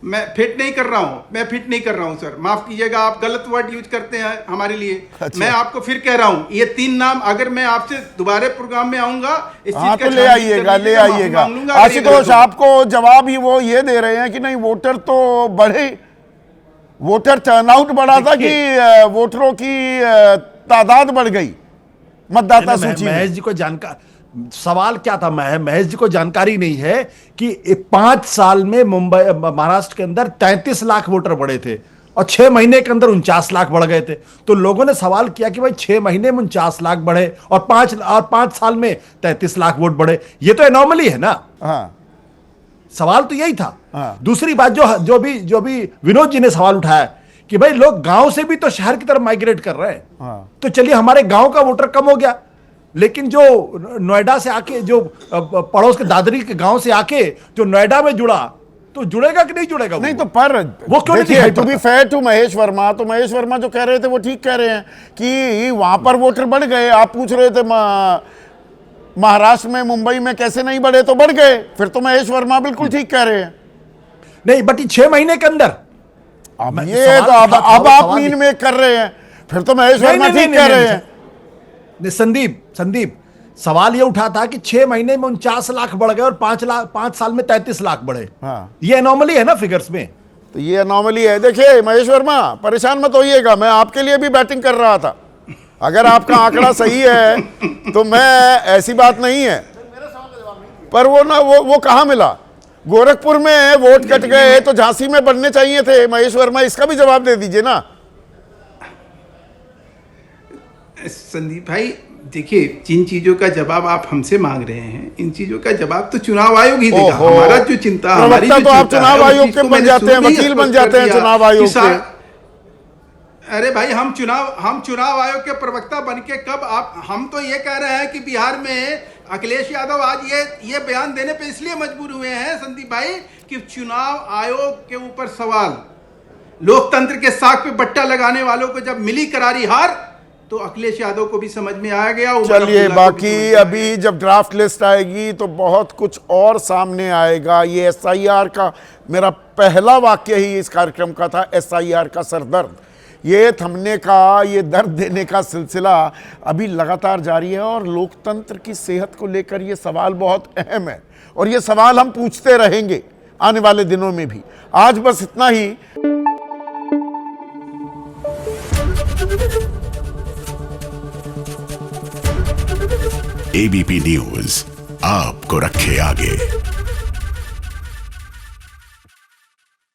मैं फिट नहीं कर रहा हूं, मैं फिट नहीं कर रहा हूं सर, माफ कीजिएगा, आप गलत वर्ड यूज करते हैं हमारे लिए। अच्छा। मैं आपको फिर कह रहा हूं, ये 3 नाम, अगर मैं आपसे दोबारा प्रोग्राम में आऊंगा इस हाँ, चीज तो का ले छानबीन आइएगा, कर ले लीजिएगा, आइएगा। माफी मांगूंगा अगर ये गलत आशुतोष, होगा। आपको जवाब ही वो ये दे रहे हैं कि नहीं, वोटर तो बढ़े, वोटर टर्नआउट बढ़ा था कि वोटरों की तादाद बढ़ गई मतदाता सूची में? महेश जी को सवाल क्या था? महेश जी को जानकारी नहीं है कि 5 साल में महाराष्ट्र के अंदर 33 लाख वोटर बढ़े थे और 6 महीने के अंदर 49 लाख बढ़ गए थे। तो लोगों ने सवाल किया कि भाई 6 महीने में 49 लाख बढ़े और 5 साल में 33 लाख वोट बढ़े, ये तो एनॉमली है ना। हाँ, सवाल तो यही था। हाँ। दूसरी बात जो भी विनोद जी ने सवाल उठाया कि भाई लोग गांव से भी तो शहर की तरफ माइग्रेट कर रहे हैं। हाँ। तो चलिए, हमारे गांव का वोटर कम हो गया, लेकिन जो नोएडा से आके, जो पड़ोस के दादरी के गांव से आके जो नोएडा में जुड़ा, तो जुड़ेगा कि नहीं जुड़ेगा? नहीं तो पर वो क्यों नहीं देखिए, दिखाई टू बी पड़ता? फेयर टू महेश वर्मा, तो महेश वर्मा जो कह रहे थे वो ठीक कह रहे हैं कि वहां पर वोटर बढ़ गए। आप पूछ रहे थे महाराष्ट्र में, मुंबई में कैसे नहीं बढ़े, तो बढ़ गए। फिर तो महेश वर्मा बिल्कुल ठीक कह रहे हैं। नहीं, बट 6 महीने के अंदर अब ये तो अब आप मीन मेक कर रहे हैं, फिर तो महेश वर्मा ठीक कह रहे हैं। संदीप, सवाल ये उठा था कि 6 महीने में 49 लाख बढ़ गए और 5 साल में 33 लाख बढ़े। हाँ। ये एनॉमली है ना फिगर्स में। तो ये एनॉमली है। देखिए महेश वर्मा, परेशान मत होइएगा, मैं आपके लिए भी बैटिंग कर रहा था। अगर आपका आंकड़ा सही है तो मैं, ऐसी बात नहीं है, पर वो ना वो कहाँ मिला? गोरखपुर में वोट कट गए तो झांसी में बढ़ने चाहिए थे। महेश वर्मा, इसका भी जवाब दे दीजिए ना। संदीप भाई देखिए, जिन चीजों का जवाब आप हमसे मांग रहे हैं, इन चीजों का जवाब तो चुनाव आयोग ही देगा। हमारा जो चिंता, हमारी जो तो आप चिंता चुनाव है, आयोग उस के चीज को बन मैंने जाते हैं, शुरू में ही वकील बन स्पष्ट जाते कर हैं दिया चुनाव आयोग कि के। अरे भाई, हम चुनाव आयोग के प्रवक्ता बन के कब हम तो ये कह रहे हैं कि बिहार में अखिलेश यादव आज ये बयान देने पे इसलिए मजबूर हुए हैं संदीप भाई कि चुनाव आयोग के ऊपर सवाल, लोकतंत्र के साख पे बट्टा लगाने वालों को जब मिली करारी हार, तो अखिलेश यादव को भी समझ में आ गया। चलिए, बाकी अभी जब ड्राफ्ट लिस्ट आएगी तो बहुत कुछ और सामने आएगा। ये SIR का मेरा पहला वाक्य ही इस कार्यक्रम का था, SIR का सरदर्द। ये थमने का, ये दर्द देने का सिलसिला अभी लगातार जारी है और लोकतंत्र की सेहत को लेकर ये सवाल बहुत अहम है और ये सवाल हम पूछते रहेंगे आने वाले दिनों में भी। आज बस इतना ही। ABP न्यूज आपको रखे आगे।